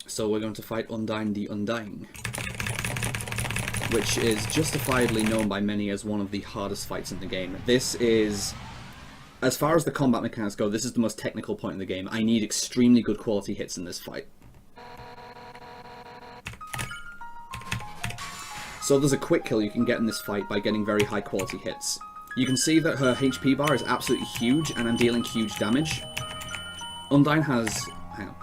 So we're going to fight Undyne the Undying, which is justifiably known by many as one of the hardest fights in the game. This is, as far as the combat mechanics go, this is the most technical point in the game. I need extremely good quality hits in this fight. So there's a quick kill you can get in this fight by getting very high quality hits. You can see that her HP bar is absolutely huge, and I'm dealing huge damage. Undyne has... hang on.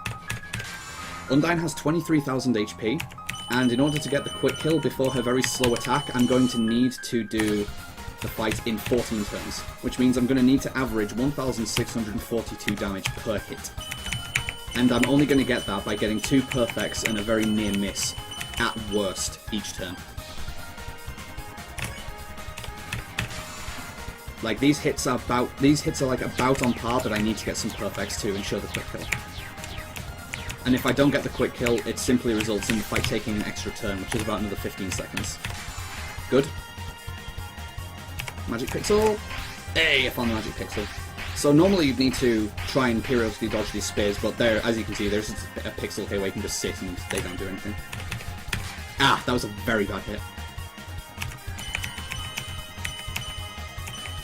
Undyne has 23,000 HP, and in order to get the quick kill before her very slow attack, I'm going to need to do the fight in 14 turns, which means I'm going to need to average 1,642 damage per hit. And I'm only going to get that by getting 2 perfects and a very near miss, at worst, each turn. Like, these hits are like about on par, but I need to get some perfects to ensure the quick kill. And if I don't get the quick kill, it simply results in the fight taking an extra turn, which is about another 15 seconds. Good. Magic Pixel! Hey, I found the Magic Pixel. So normally you'd need to try and periodically dodge these spears, but there, as you can see, there's a pixel here where you can just sit and they don't do anything. Ah, that was a very bad hit.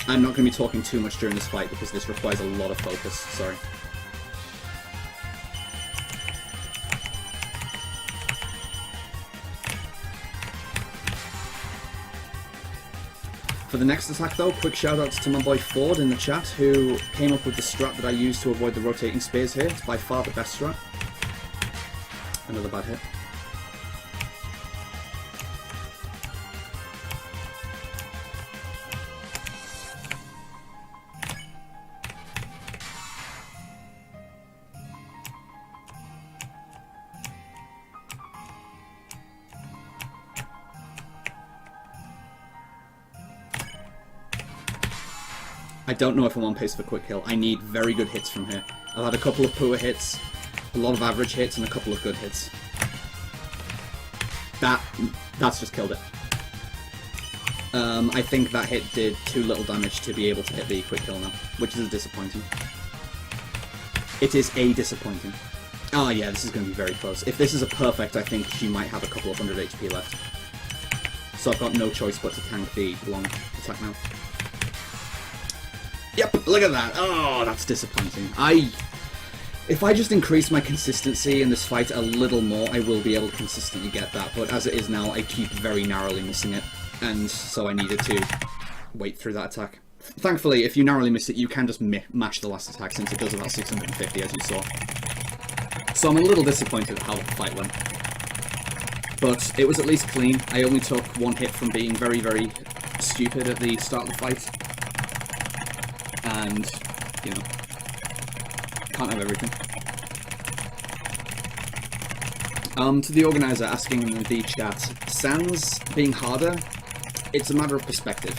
I'm not going to be talking too much during this fight because this requires a lot of focus, sorry. For the next attack though, quick shout outs to my boy Ford in the chat who came up with the strat that I use to avoid the rotating spears here. It's by far the best strat. Another bad hit. I don't know if I'm on pace for quick kill. I need very good hits from here. I've had a couple of poor hits, a lot of average hits, and a couple of good hits. That's just killed it. I think that hit did too little damage to be able to hit the quick kill now, which is disappointing. It is disappointing. Oh yeah, this is going to be very close. If this is a perfect, I think she might have a couple of 100 HP left. So I've got no choice but to tank the long attack now. Yep, look at that. Oh, that's disappointing. If I just increase my consistency in this fight a little more, I will be able to consistently get that. But as it is now, I keep very narrowly missing it. And so I needed to wait through that attack. Thankfully, if you narrowly miss it, you can just mash the last attack since it does about 650, as you saw. So I'm a little disappointed at how the fight went. But it was at least clean. I only took one hit from being very, very stupid at the start of the fight. And, you know, can't have everything. To the organizer asking in the chat, Sans being harder, it's a matter of perspective.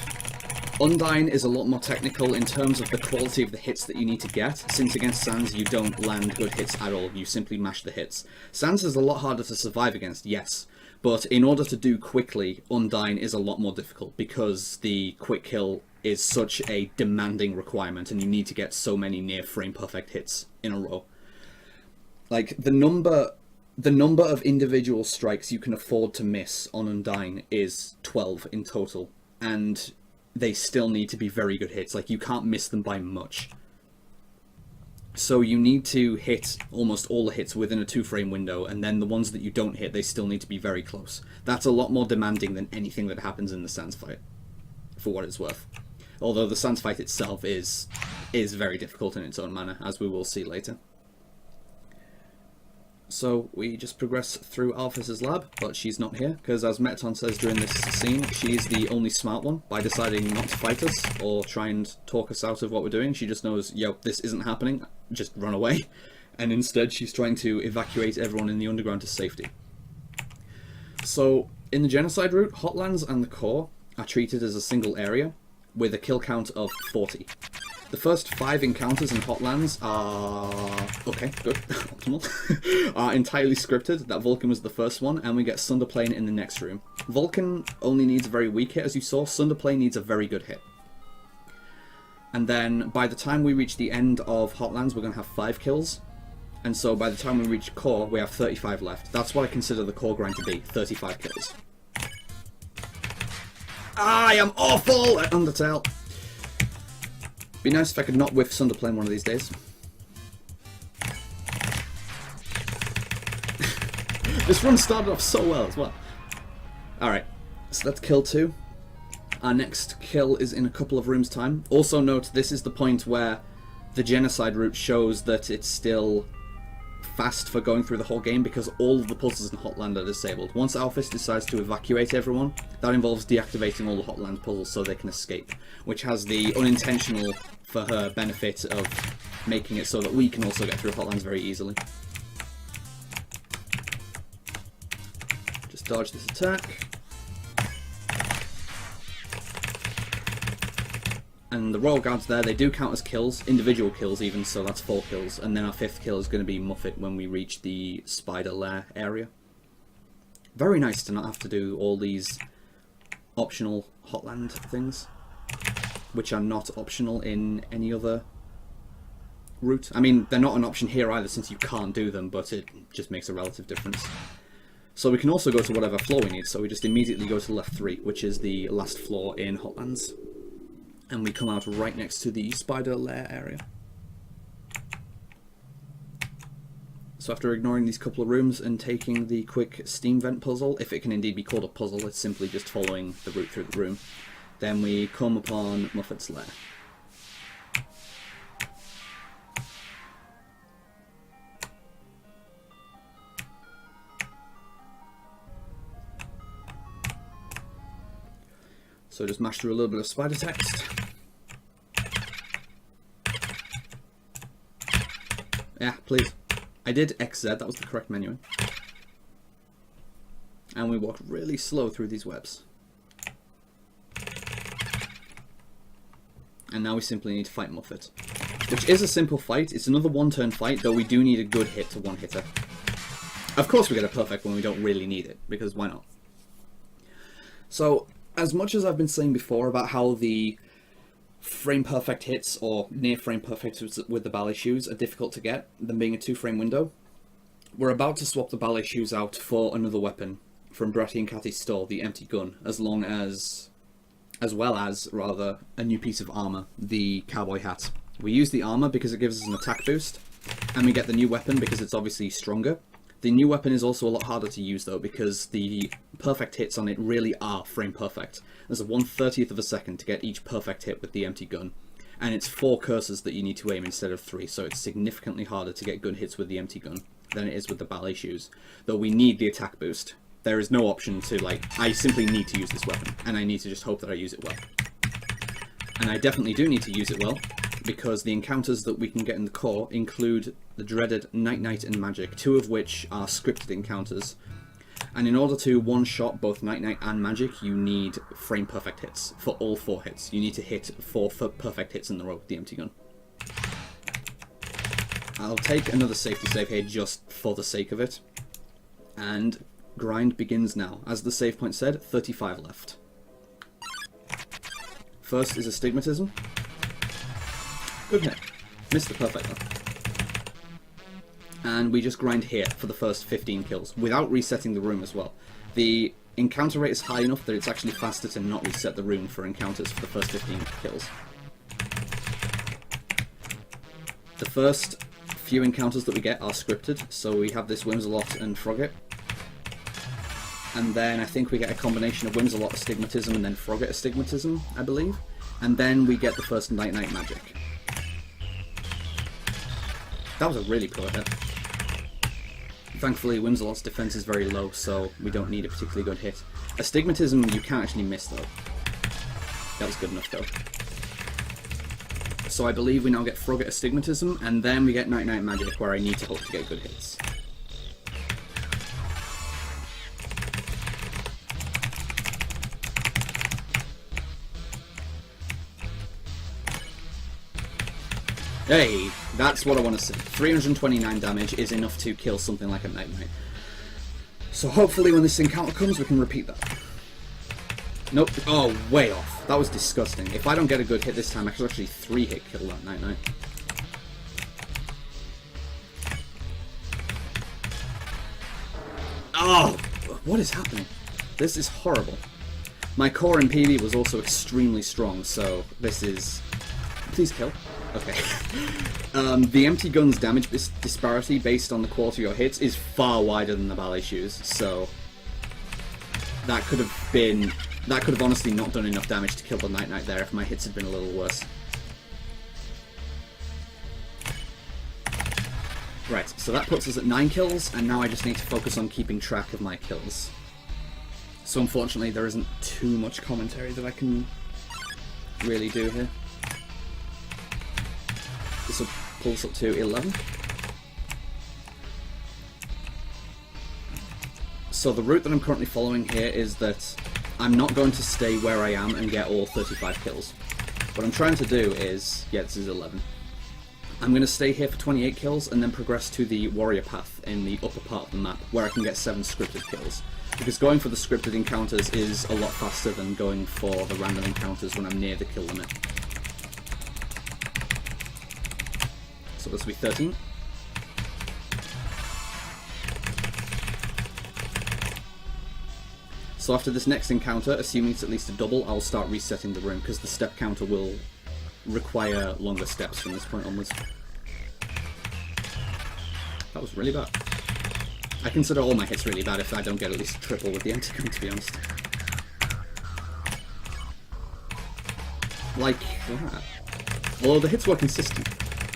Undyne is a lot more technical in terms of the quality of the hits that you need to get, since against Sans you don't land good hits at all, you simply mash the hits. Sans is a lot harder to survive against, yes, but in order to do quickly, Undyne is a lot more difficult, because the quick kill is such a demanding requirement, and you need to get so many near frame perfect hits in a row. Like, the number of individual strikes you can afford to miss on Undyne is 12 in total, and they still need to be very good hits. Like, you can't miss them by much. So you need to hit almost all the hits within a 2-frame window, and then the ones that you don't hit, they still need to be very close. That's a lot more demanding than anything that happens in the Sans fight, for what it's worth. Although the Sans fight itself is very difficult in its own manner, as we will see later. So we just progress through Alphys's lab, but she's not here, because as Metaton says during this scene, she's the only smart one. By deciding not to fight us, or try and talk us out of what we're doing, she just knows, yo, this isn't happening, just run away. And instead she's trying to evacuate everyone in the underground to safety. So, in the Genocide route, Hotlands and the core are treated as a single area, with a kill count of 40. The first 5 encounters in Hotlands are... okay, good, optimal. Are entirely scripted. That Vulcan was the first one, and we get Sunderplane in the next room. Vulcan only needs a very weak hit, as you saw. Sunderplane needs a very good hit. And then, by the time we reach the end of Hotlands, we're going to have 5 kills. And so, by the time we reach core, we have 35 left. That's what I consider the core grind to be, 35 kills. I am awful at Undertale! Be nice if I could not whiff Sunderplane one of these days. This run started off so well as well. Alright, so that's kill 2. Our next kill is in a couple of rooms' time. Also note, this is the point where the Genocide route shows that it's still fast for going through the whole game, because all of the puzzles in Hotland are disabled. Once Alphys decides to evacuate everyone, that involves deactivating all the Hotland puzzles so they can escape, which has the unintentional for her benefit of making it so that we can also get through Hotlands very easily. Just dodge this attack. And the Royal Guards there, they do count as kills, individual kills even, so that's 4 kills. And then our 5th kill is going to be Muffet when we reach the spider lair area. Very nice to not have to do all these optional Hotland things, which are not optional in any other route. I mean, they're not an option here either, since you can't do them, but it just makes a relative difference. So we can also go to whatever floor we need, so we just immediately go to left 3, which is the last floor in Hotlands. And we come out right next to the spider lair area. So after ignoring these couple of rooms and taking the quick steam vent puzzle, if it can indeed be called a puzzle, it's simply just following the route through the room, then we come upon Muffet's lair. So just mash through a little bit of spider text. Yeah, please. I did XZ, that was the correct menu. And we walk really slow through these webs. And now we simply need to fight Muffet. Which is a simple fight, it's another one-turn fight, though we do need a good hit to one-hitter. Of course we get a perfect when we don't really need it, because why not? So, as much as I've been saying before about how the frame perfect hits, or near frame perfect hits with the ballet shoes, are difficult to get, them being a 2-frame window, we're about to swap the ballet shoes out for another weapon from Bratty and Catty's store, the empty gun, as well as, a new piece of armor, the cowboy hat. We use the armor because it gives us an attack boost, and we get the new weapon because it's obviously stronger. The new weapon is also a lot harder to use though, because the perfect hits on it really are frame perfect. There's a 1/30th of a second to get each perfect hit with the empty gun, and it's 4 cursors that you need to aim instead of 3, so it's significantly harder to get good hits with the empty gun than it is with the ballet shoes, though we need the attack boost. There is no option to, like, I simply need to use this weapon, and I need to just hope that I use it well. And I definitely do need to use it well, because the encounters that we can get in the core include the dreaded Night Knight and Magic, 2 of which are scripted encounters. And in order to one-shot both Night Knight and Magic, you need frame perfect hits for all 4 hits. You need to hit 4 perfect hits in the row with the empty gun. I'll take another safety save here just for the sake of it. And grind begins now. As the save point said, 35 left. First is Astigmatism. Good hit. Missed the perfect though. And we just grind here for the first 15 kills, without resetting the room as well. The encounter rate is high enough that it's actually faster to not reset the room for encounters for the first 15 kills. The first few encounters that we get are scripted, so we have this Whimsalot and Frogget. And then I think we get a combination of Whimsalot Astigmatism and then Frogget Astigmatism, I believe. And then we get the first Night Knight Magic. That was a really poor hit. Thankfully, Whimsalot's defense is very low, so we don't need a particularly good hit. Astigmatism you can't actually miss, though. That was good enough, though. So I believe we now get Frogget Astigmatism, and then we get Night-Night Magic, where I need to hope to get good hits. Hey, that's what I want to see. 329 damage is enough to kill something like a Night-Night. So hopefully when this encounter comes, we can repeat that. Nope. Oh, way off. That was disgusting. If I don't get a good hit this time, I could actually 3-hit kill that Night-Night. Oh! What is happening? This is horrible. My core in PB was also extremely strong, so this is... Please kill. Okay. The empty gun's damage disparity based on the quality of your hits is far wider than the ballet shoes, so that could have honestly not done enough damage to kill the Night-Night there if my hits had been a little worse. Right, so that puts us at 9 kills, and now I just need to focus on keeping track of my kills. So unfortunately there isn't too much commentary that I can really do here. This will pull us up to 11. So the route that I'm currently following here is that I'm not going to stay where I am and get all 35 kills. What I'm trying to do is, yeah, this is 11. I'm going to stay here for 28 kills and then progress to the warrior path in the upper part of the map where I can get 7 scripted kills. Because going for the scripted encounters is a lot faster than going for the random encounters when I'm near the kill limit. So this will be 13. So after this next encounter, assuming it's at least a double, I'll start resetting the room, because the step counter will require longer steps from this point onwards. That was really bad. I consider all my hits really bad if I don't get at least a triple with the empty gun, to be honest. Like that. Although the hits were consistent.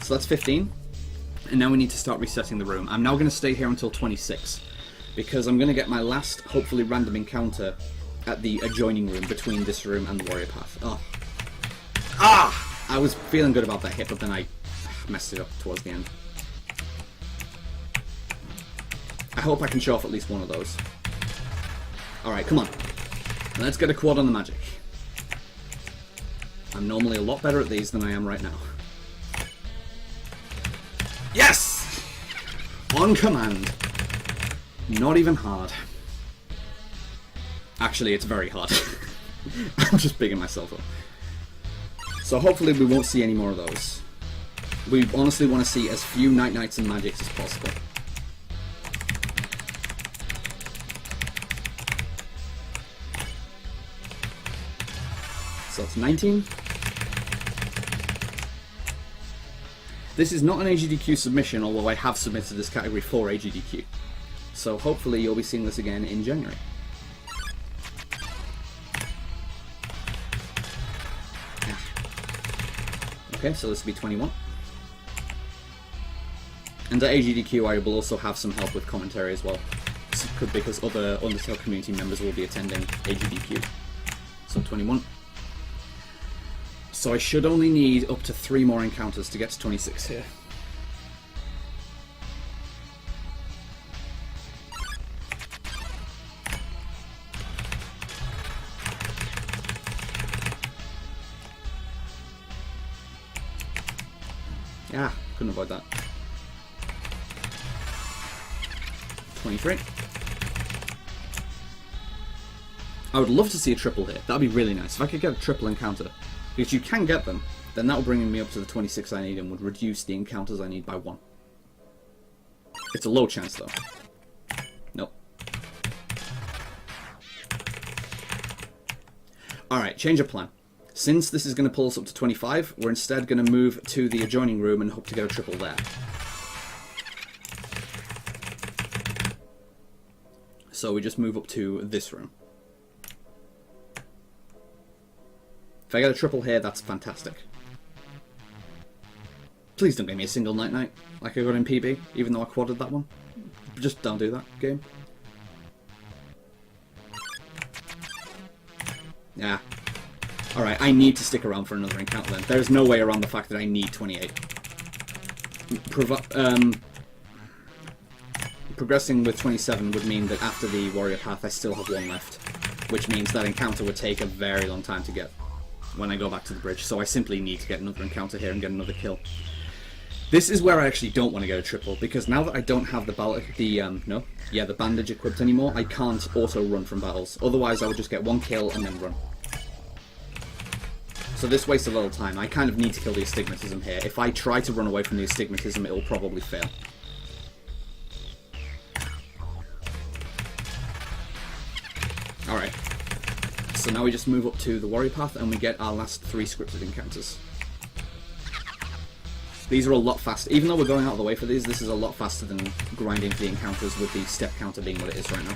So that's 15, and now we need to start resetting the room. I'm now going to stay here until 26, because I'm going to get my last, hopefully random encounter at the adjoining room between this room and the warrior path. Oh. Ah! I was feeling good about that hit, but then I messed it up towards the end. I hope I can show off at least one of those. Alright, come on. Let's get a quad on the magic. I'm normally a lot better at these than I am right now. Yes! On command. Not even hard. Actually, it's very hard. I'm just bigging myself up. So hopefully we won't see any more of those. We honestly want to see as few Night-Nights and Magics as possible. So that's 19. This is not an AGDQ submission, although I have submitted this category for AGDQ. So hopefully you'll be seeing this again in January. Okay, so this will be 21. And at AGDQ I will also have some help with commentary as well, because other Undertale community members will be attending AGDQ. So 21. So I should only need up to 3 more encounters to get to 26 here. Yeah, couldn't avoid that. 23. I would love to see a triple here. That'd be really nice. If I could get a triple encounter. Because you can get them, then that will bring me up to the 26 I need and would reduce the encounters I need by 1. It's a low chance though. Nope. Alright, change of plan. Since this is going to pull us up to 25, we're instead going to move to the adjoining room and hope to get a triple there. So we just move up to this room. If I get a triple here, that's fantastic. Please don't give me a single Night-Night like I got in PB, even though I quadded that one. Just don't do that, game. Yeah. Alright, I need to stick around for another encounter then. There's no way around the fact that I need 28. Progressing with 27 would mean that after the warrior path I still have one left, which means that encounter would take a very long time to get when I go back to the bridge, so I simply need to get another encounter here and get another kill. This is where I actually don't want to get a triple, because now that I don't have the bandage equipped anymore, I can't auto run from battles. Otherwise I would just get one kill and then run. So this wastes a little time. I kind of need to kill the astigmatism here. If I try to run away from the astigmatism, it'll probably fail. Alright. So now we just move up to the warrior path and we get our last 3 scripted encounters. These are a lot faster. Even though we're going out of the way for these, this is a lot faster than grinding for the encounters with the step counter being what it is right now.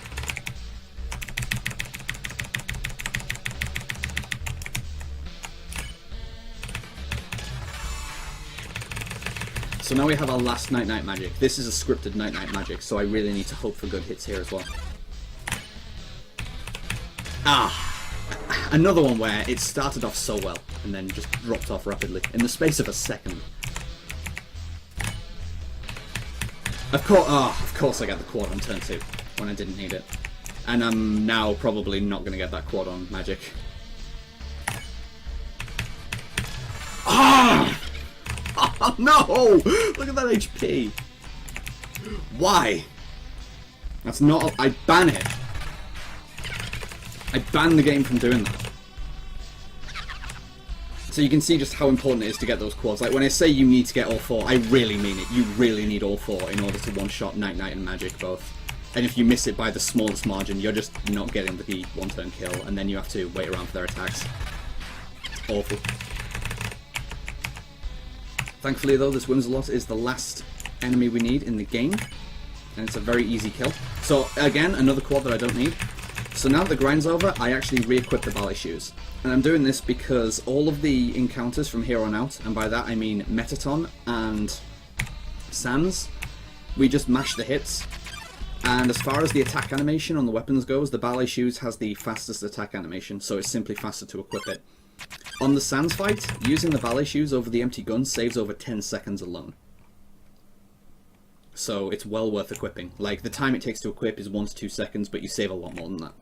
So now we have our last night-night magic. This is a scripted night-night magic, so I really need to hope for good hits here as well. Ah! Another one where it started off so well, and then just dropped off rapidly, in the space of a second. Of course I got the quad on turn 2, when I didn't need it. And I'm now probably not going to get that quad on magic. Ah! Oh, no! Look at that HP! Why? That's not... I ban it. I ban the game from doing that. So you can see just how important it is to get those quads. Like, when I say you need to get all 4, I really mean it. You really need all 4 in order to one-shot Night-Night and Magic both. And if you miss it by the smallest margin, you're just not getting the one-turn kill, and then you have to wait around for their attacks. It's awful. Thankfully though, this Whimsalot is the last enemy we need in the game, and it's a very easy kill. So again, another quad that I don't need. So now that the grind's over, I actually re-equip the ballet shoes. And I'm doing this because all of the encounters from here on out, and by that I mean Metaton and Sans, we just mash the hits. And as far as the attack animation on the weapons goes, the ballet shoes has the fastest attack animation, so it's simply faster to equip it. On the Sans fight, using the ballet shoes over the empty gun saves over 10 seconds alone. So it's well worth equipping. Like, the time it takes to equip is 1 to 2 seconds, but you save a lot more than that.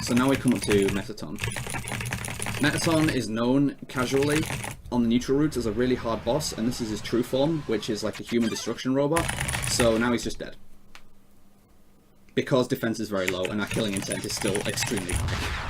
So now we come up to Metaton. Metaton is known casually on the neutral route as a really hard boss, and this is his true form, which is like a human destruction robot. So now he's just dead. Because defense is very low, and our killing intent is still extremely high.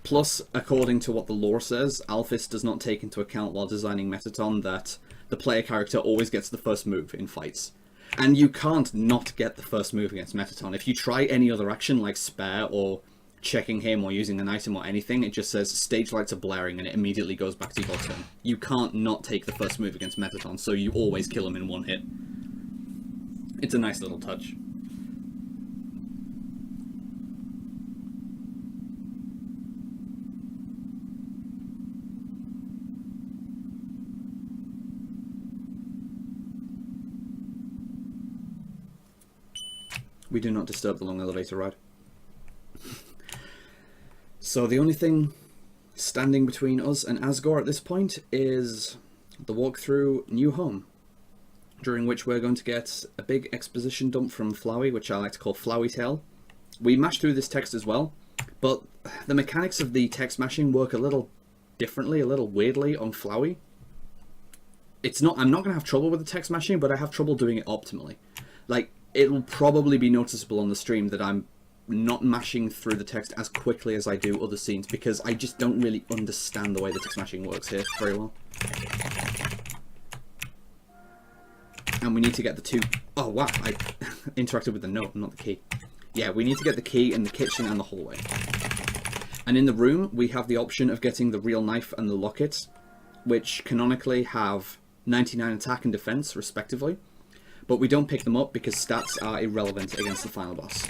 Plus, according to what the lore says, Alphys does not take into account while designing Metaton that the player character always gets the first move in fights. And you can't not get the first move against Metaton. If you try any other action like spare or checking him or using an item or anything, it just says stage lights are blaring and it immediately goes back to your turn. You can't not take the first move against Metaton, so you always kill him in one hit. It's a nice little touch. We do not disturb the long elevator ride. So the only thing standing between us and Asgore at this point is the walk through New Home, during which we're going to get a big exposition dump from Flowey, which I like to call Flowey Tale. We mash through this text as well, but the mechanics of the text mashing work a little differently, a little weirdly on Flowey. I'm not going to have trouble with the text mashing, but I have trouble doing it optimally. Like, it'll probably be noticeable on the stream that I'm not mashing through the text as quickly as I do other scenes, because I just don't really understand the way the text mashing works here very well. And we need to get the two... Oh wow, I interacted with the note, not the key. Yeah, we need to get the key in the kitchen and the hallway. And in the room, we have the option of getting the real knife and the locket, which canonically have 99 attack and defense, respectively. But we don't pick them up because stats are irrelevant against the final boss.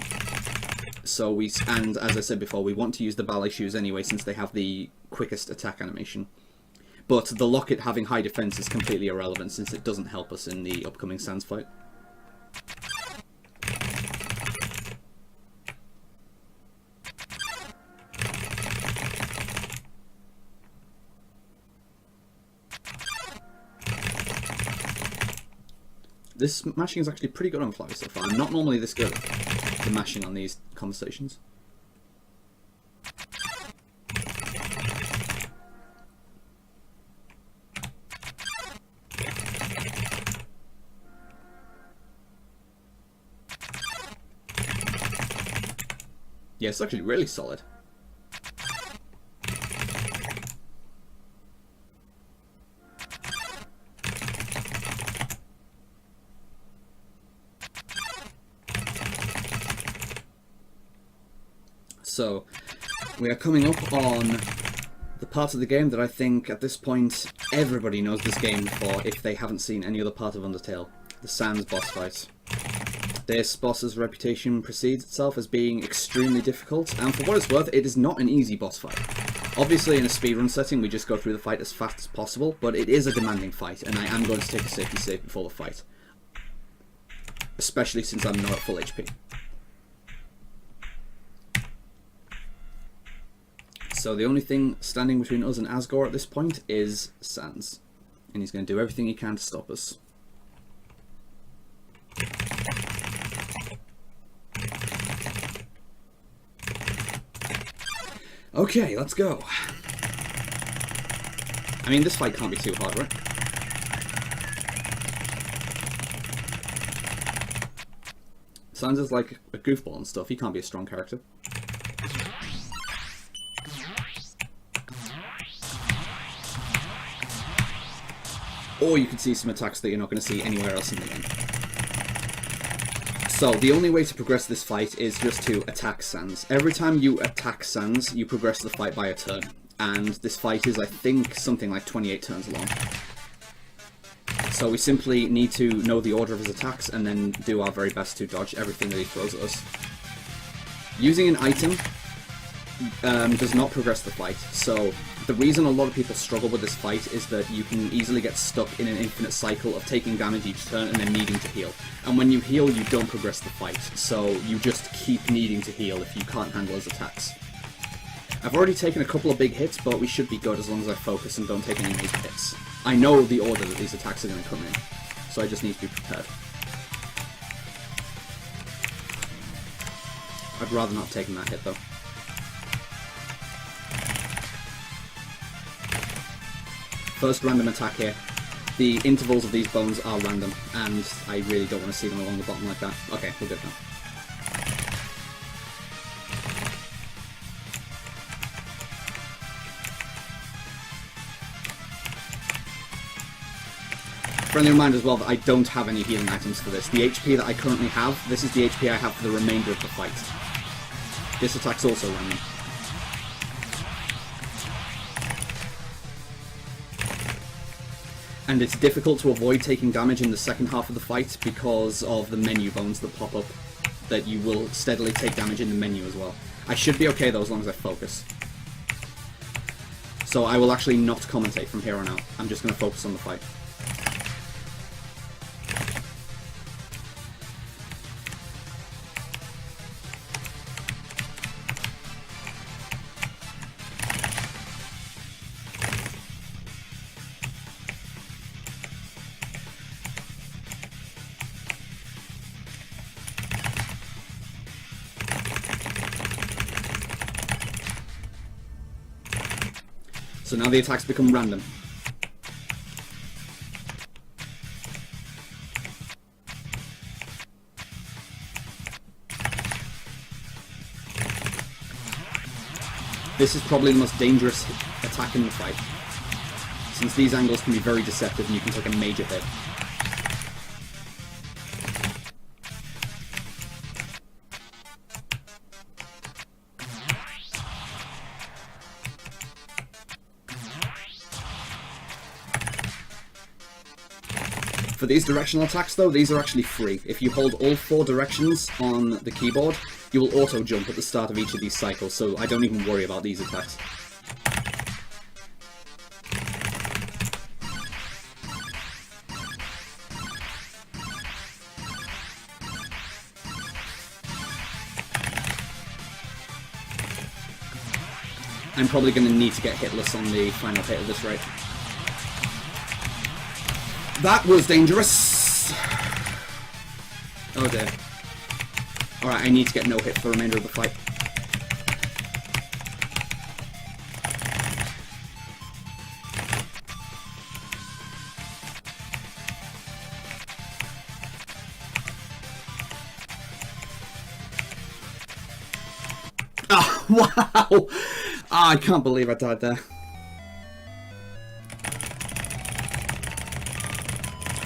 So and as I said before, we want to use the ballet shoes anyway since they have the quickest attack animation. But the locket having high defense is completely irrelevant since it doesn't help us in the upcoming Sans fight. This mashing is actually pretty good on Flappy so far. I'm not normally this good at the mashing on these conversations. Yeah, it's actually really solid. So, we are coming up on the part of the game that I think at this point everybody knows this game for if they haven't seen any other part of Undertale. The Sans boss fight. This boss's reputation precedes itself as being extremely difficult, and for what it's worth, it is not an easy boss fight. Obviously, in a speedrun setting, we just go through the fight as fast as possible, but it is a demanding fight, and I am going to take a safety save before the fight. Especially since I'm not at full HP. So the only thing standing between us and Asgore at this point is Sans. And he's going to do everything he can to stop us. Okay, let's go. I mean, this fight can't be too hard, right? Sans is like a goofball and stuff. He can't be a strong character. Or you could see some attacks that you're not going to see anywhere else in the game. So, the only way to progress this fight is just to attack Sans. Every time you attack Sans, you progress the fight by a turn. And this fight is, I think, something like 28 turns long. So we simply need to know the order of his attacks and then do our very best to dodge everything that he throws at us. Using an item does not progress the fight, so the reason a lot of people struggle with this fight is that you can easily get stuck in an infinite cycle of taking damage each turn and then needing to heal. And when you heal, you don't progress the fight, so you just keep needing to heal if you can't handle his attacks. I've already taken a couple of big hits, but we should be good as long as I focus and don't take any major hits. I know the order that these attacks are going to come in, so I just need to be prepared. I'd rather not take that hit though. First random attack here. The intervals of these bones are random, and I really don't want to see them along the bottom like that. Okay, we're good now. Friendly reminder as well that I don't have any healing items for this. The HP that I currently have, this is the HP I have for the remainder of the fight. This attack's also random. And it's difficult to avoid taking damage in the second half of the fight because of the menu bones that pop up, that you will steadily take damage in the menu as well. I should be okay though as long as I focus. So I will actually not commentate from here on out. I'm just going to focus on the fight. So now the attacks become random. This is probably the most dangerous attack in the fight, since these angles can be very deceptive and you can take a major hit. For these directional attacks though, these are actually free. If you hold all 4 directions on the keyboard, you will auto jump at the start of each of these cycles, so I don't even worry about these attacks. I'm probably going to need to get hitless on the final hit of this raid. That was dangerous. Oh dear. Alright, I need to get no hit for the remainder of the fight. Oh, wow! Oh, I can't believe I died there.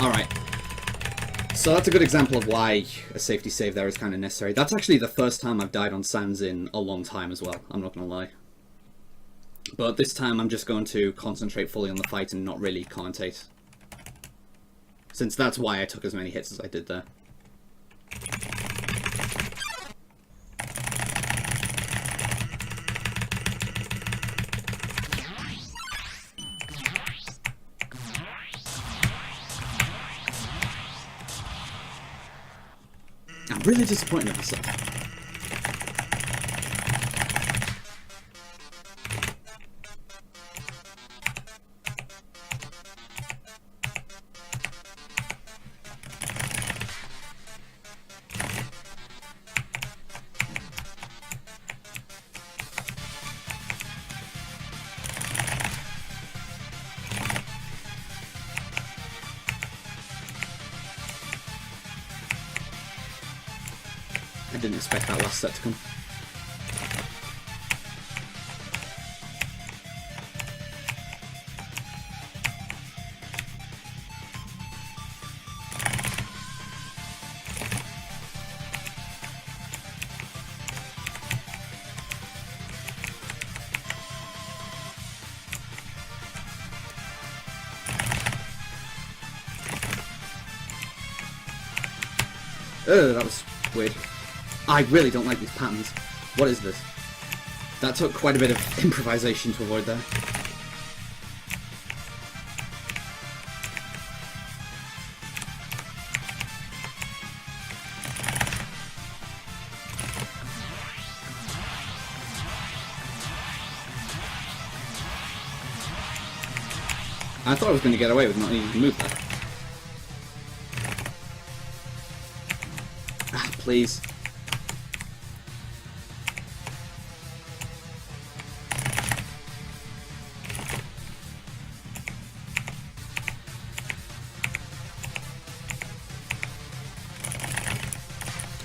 Alright. So that's a good example of why a safety save there is kind of necessary. That's actually the first time I've died on Sans in a long time as well, I'm not going to lie. But this time I'm just going to concentrate fully on the fight and not really commentate. Since that's why I took as many hits as I did there. I'm really disappointed in myself. I didn't expect that last set to come. Ugh, that was weird. I really don't like these patterns. What is this? That took quite a bit of improvisation to avoid there. I thought I was going to get away with not needing to move that. Ah, please.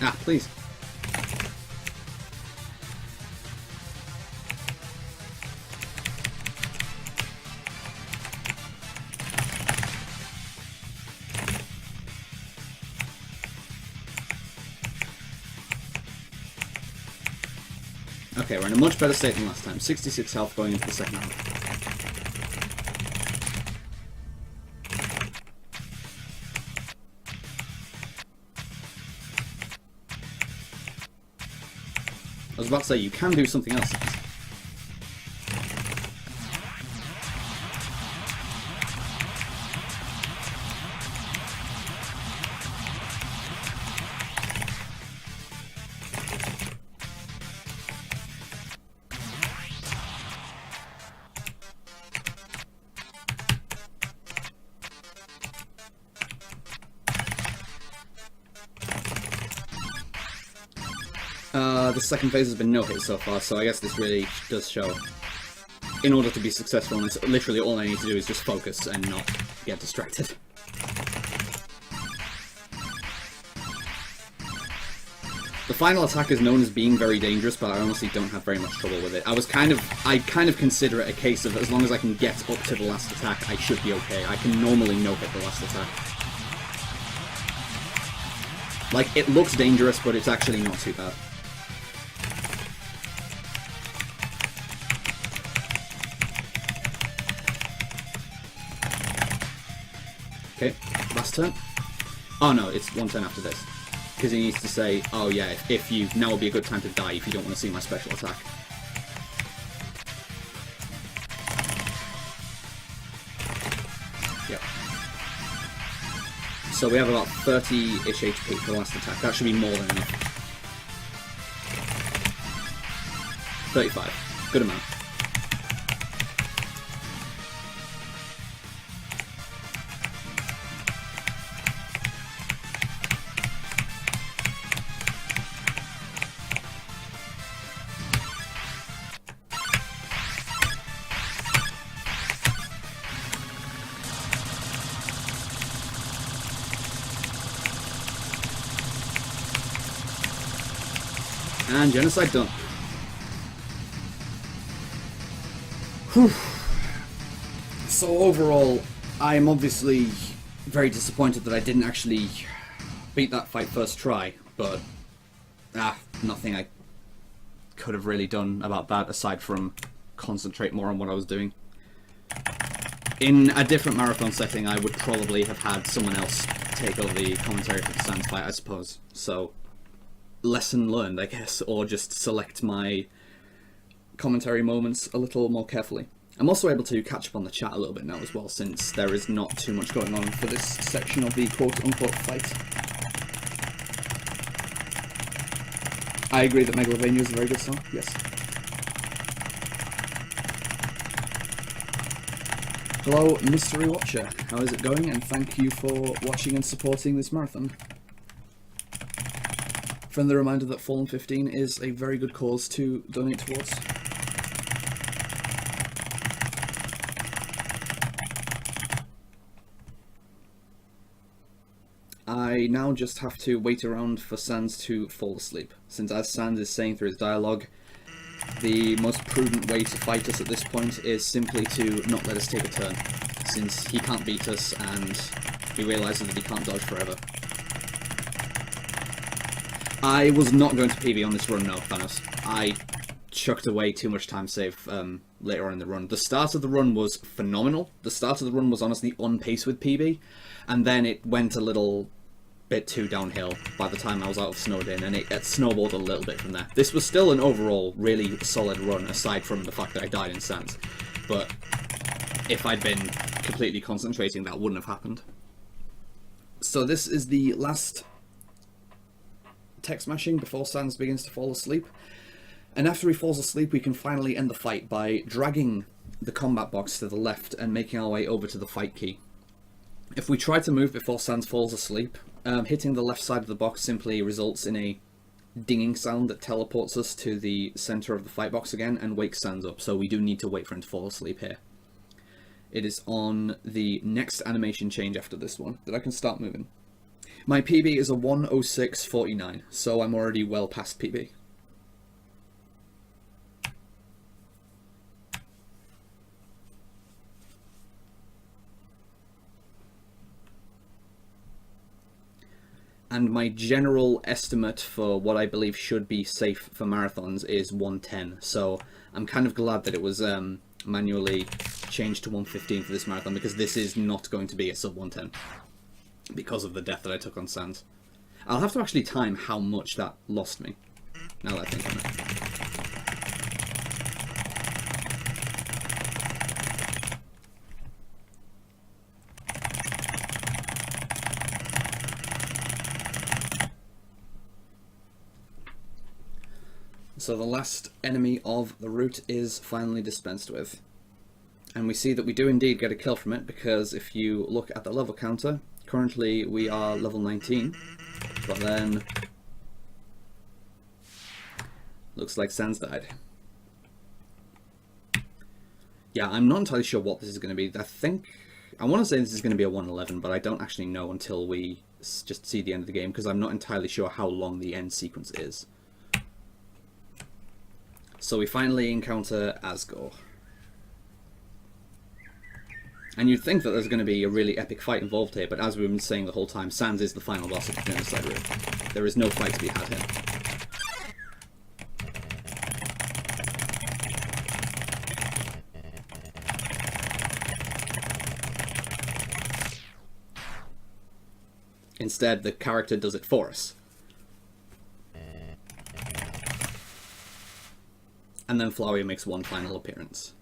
Ah, please. Okay, we're in a much better state than last time. 66 health going into the second half. I was about to say, you can do something else. The second phase has been no hit so far, so I guess this really does show. In order to be successful in this, literally all I need to do is just focus and not get distracted. The final attack is known as being very dangerous, but I honestly don't have very much trouble with it. I kind of consider it a case of as long as I can get up to the last attack, I should be okay. I can normally no-hit the last attack. Like, it looks dangerous, but it's actually not too bad. Okay, last turn. Oh no, it's one turn after this. Because he needs to say, oh yeah, if you, now would be a good time to die if you don't want to see my special attack. Yep. So we have about 30-ish HP for the last attack. That should be more than enough. 35. Good amount. And Genocide done. Whew. So overall, I am obviously very disappointed that I didn't actually beat that fight first try, but nothing I could have really done about that aside from concentrate more on what I was doing. In a different marathon setting, I would probably have had someone else take over the commentary for the Sans fight, I suppose. So, lesson learned, I guess, or just select my commentary moments a little more carefully. I'm also able to catch up on the chat a little bit now as well, since there is not too much going on for this section of the quote-unquote fight. I agree that Megalovania is a very good song, yes. Hello, Mystery Watcher. How is it going? And thank you for watching and supporting this marathon. Friendly reminder that Fallen 15 is a very good cause to donate towards. I now just have to wait around for Sans to fall asleep, since as Sans is saying through his dialogue, the most prudent way to fight us at this point is simply to not let us take a turn, since he can't beat us and he realises that he can't dodge forever. I was not going to PB on this run, no, Thanos. I chucked away too much time save later on in the run. The start of the run was phenomenal. The start of the run was honestly on pace with PB, and then it went a little bit too downhill by the time I was out of Snowdin, and it snowballed a little bit from there. This was still an overall really solid run, aside from the fact that I died in Sans, but if I'd been completely concentrating, that wouldn't have happened. So this is the last tech smashing before Sans begins to fall asleep, and after he falls asleep we can finally end the fight by dragging the combat box to the left and making our way over to the fight key. If we try to move before Sans falls asleep, hitting the left side of the box simply results in a dinging sound that teleports us to the center of the fight box again and wakes Sans up, so we do need to wait for him to fall asleep here. It is on the next animation change after this one that I can start moving. My PB is a 1:06:49, so I'm already well past PB. And my general estimate for what I believe should be safe for marathons is 1:10, so I'm kind of glad that it was manually changed to 1:15 for this marathon, because this is not going to be a sub 1:10 because of the death that I took on Sans. I'll have to actually time how much that lost me, now that I think on it. So the last enemy of the route is finally dispensed with. And we see that we do indeed get a kill from it, because if you look at the level counter, currently we are level 19, but then looks like Sans died. Yeah, I'm not entirely sure what this is going to be. I want to say this is going to be a 1:11, but I don't actually know until we just see the end of the game, because I'm not entirely sure how long the end sequence is. So we finally encounter Asgore. And you'd think that there's going to be a really epic fight involved here, but as we've been saying the whole time, Sans is the final boss of the Genocide route. There is no fight to be had here. Instead, the character does it for us. And then Flowey makes one final appearance.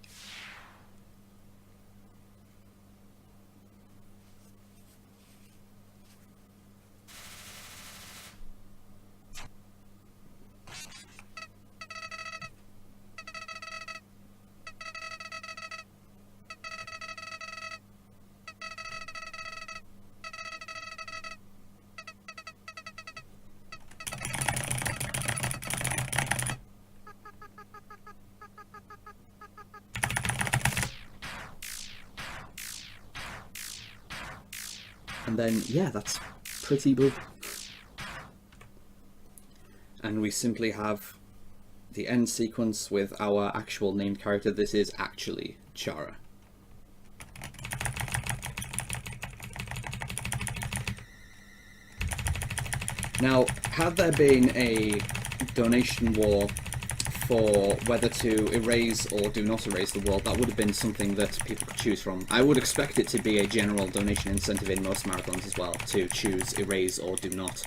And then, yeah, that's pretty blue. And we simply have the end sequence with our actual named character. This is actually Chara. Now, had there been a donation war for whether to erase or do not erase the world, that would have been something that people could choose from. I would expect it to be a general donation incentive in most marathons as well, to choose erase or do not.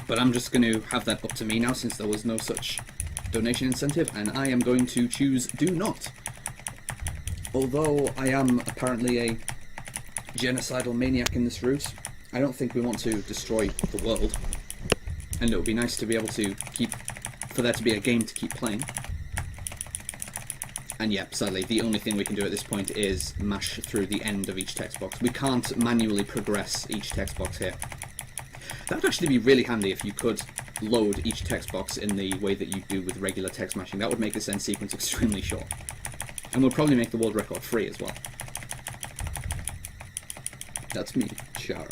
But I'm just going to have that up to me now, since there was no such donation incentive, and I am going to choose do not. Although I am apparently a genocidal maniac in this route, I don't think we want to destroy the world, and it would be nice to be able to for there to be a game to keep playing. And yeah, sadly, the only thing we can do at this point is mash through the end of each text box. We can't manually progress each text box here. That would actually be really handy if you could load each text box in the way that you do with regular text mashing. That would make this end sequence extremely short. And would probably make the world record free as well. That's me, Chara.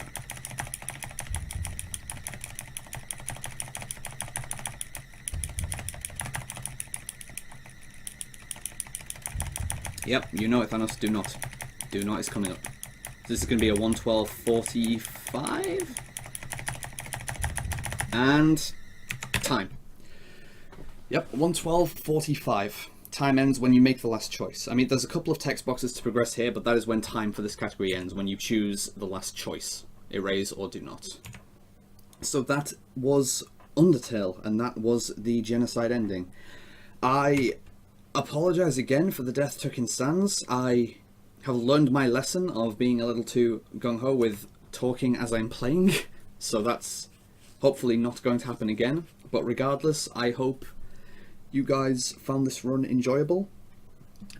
Yep, you know it, Thanos. Do not. Do not is coming up. This is going to be a 1:12:45. And time. Yep, 1:12:45. Time ends when you make the last choice. I mean, there's a couple of text boxes to progress here, but that is when time for this category ends, when you choose the last choice. Erase or do not. So that was Undertale, and that was the Genocide ending. I apologise again for the Death Took Sans. I have learned my lesson of being a little too gung-ho with talking as I'm playing, so that's hopefully not going to happen again. But regardless, I hope you guys found this run enjoyable,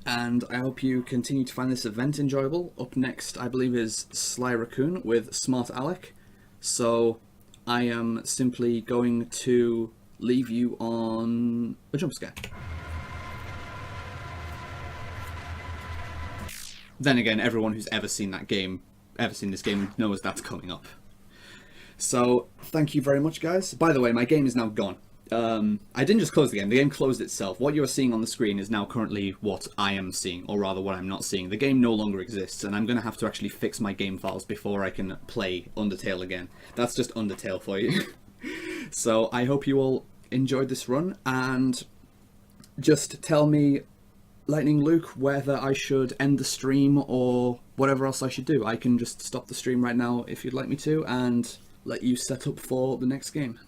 and I hope you continue to find this event enjoyable. Up next, I believe, is Sly Raccoon with Smart Alec, so I am simply going to leave you on a jump scare. Then again, everyone who's ever seen this game knows that's coming up. So, thank you very much, guys. By the way, my game is now gone. I didn't just close the game closed itself. What you're seeing on the screen is now currently what I am seeing, or rather what I'm not seeing. The game no longer exists, and I'm going to have to actually fix my game files before I can play Undertale again. That's just Undertale for you. So, I hope you all enjoyed this run, and just tell me, Lightning Luke, whether I should end the stream or whatever else I should do. I can just stop the stream right now if you'd like me to, and let you set up for the next game.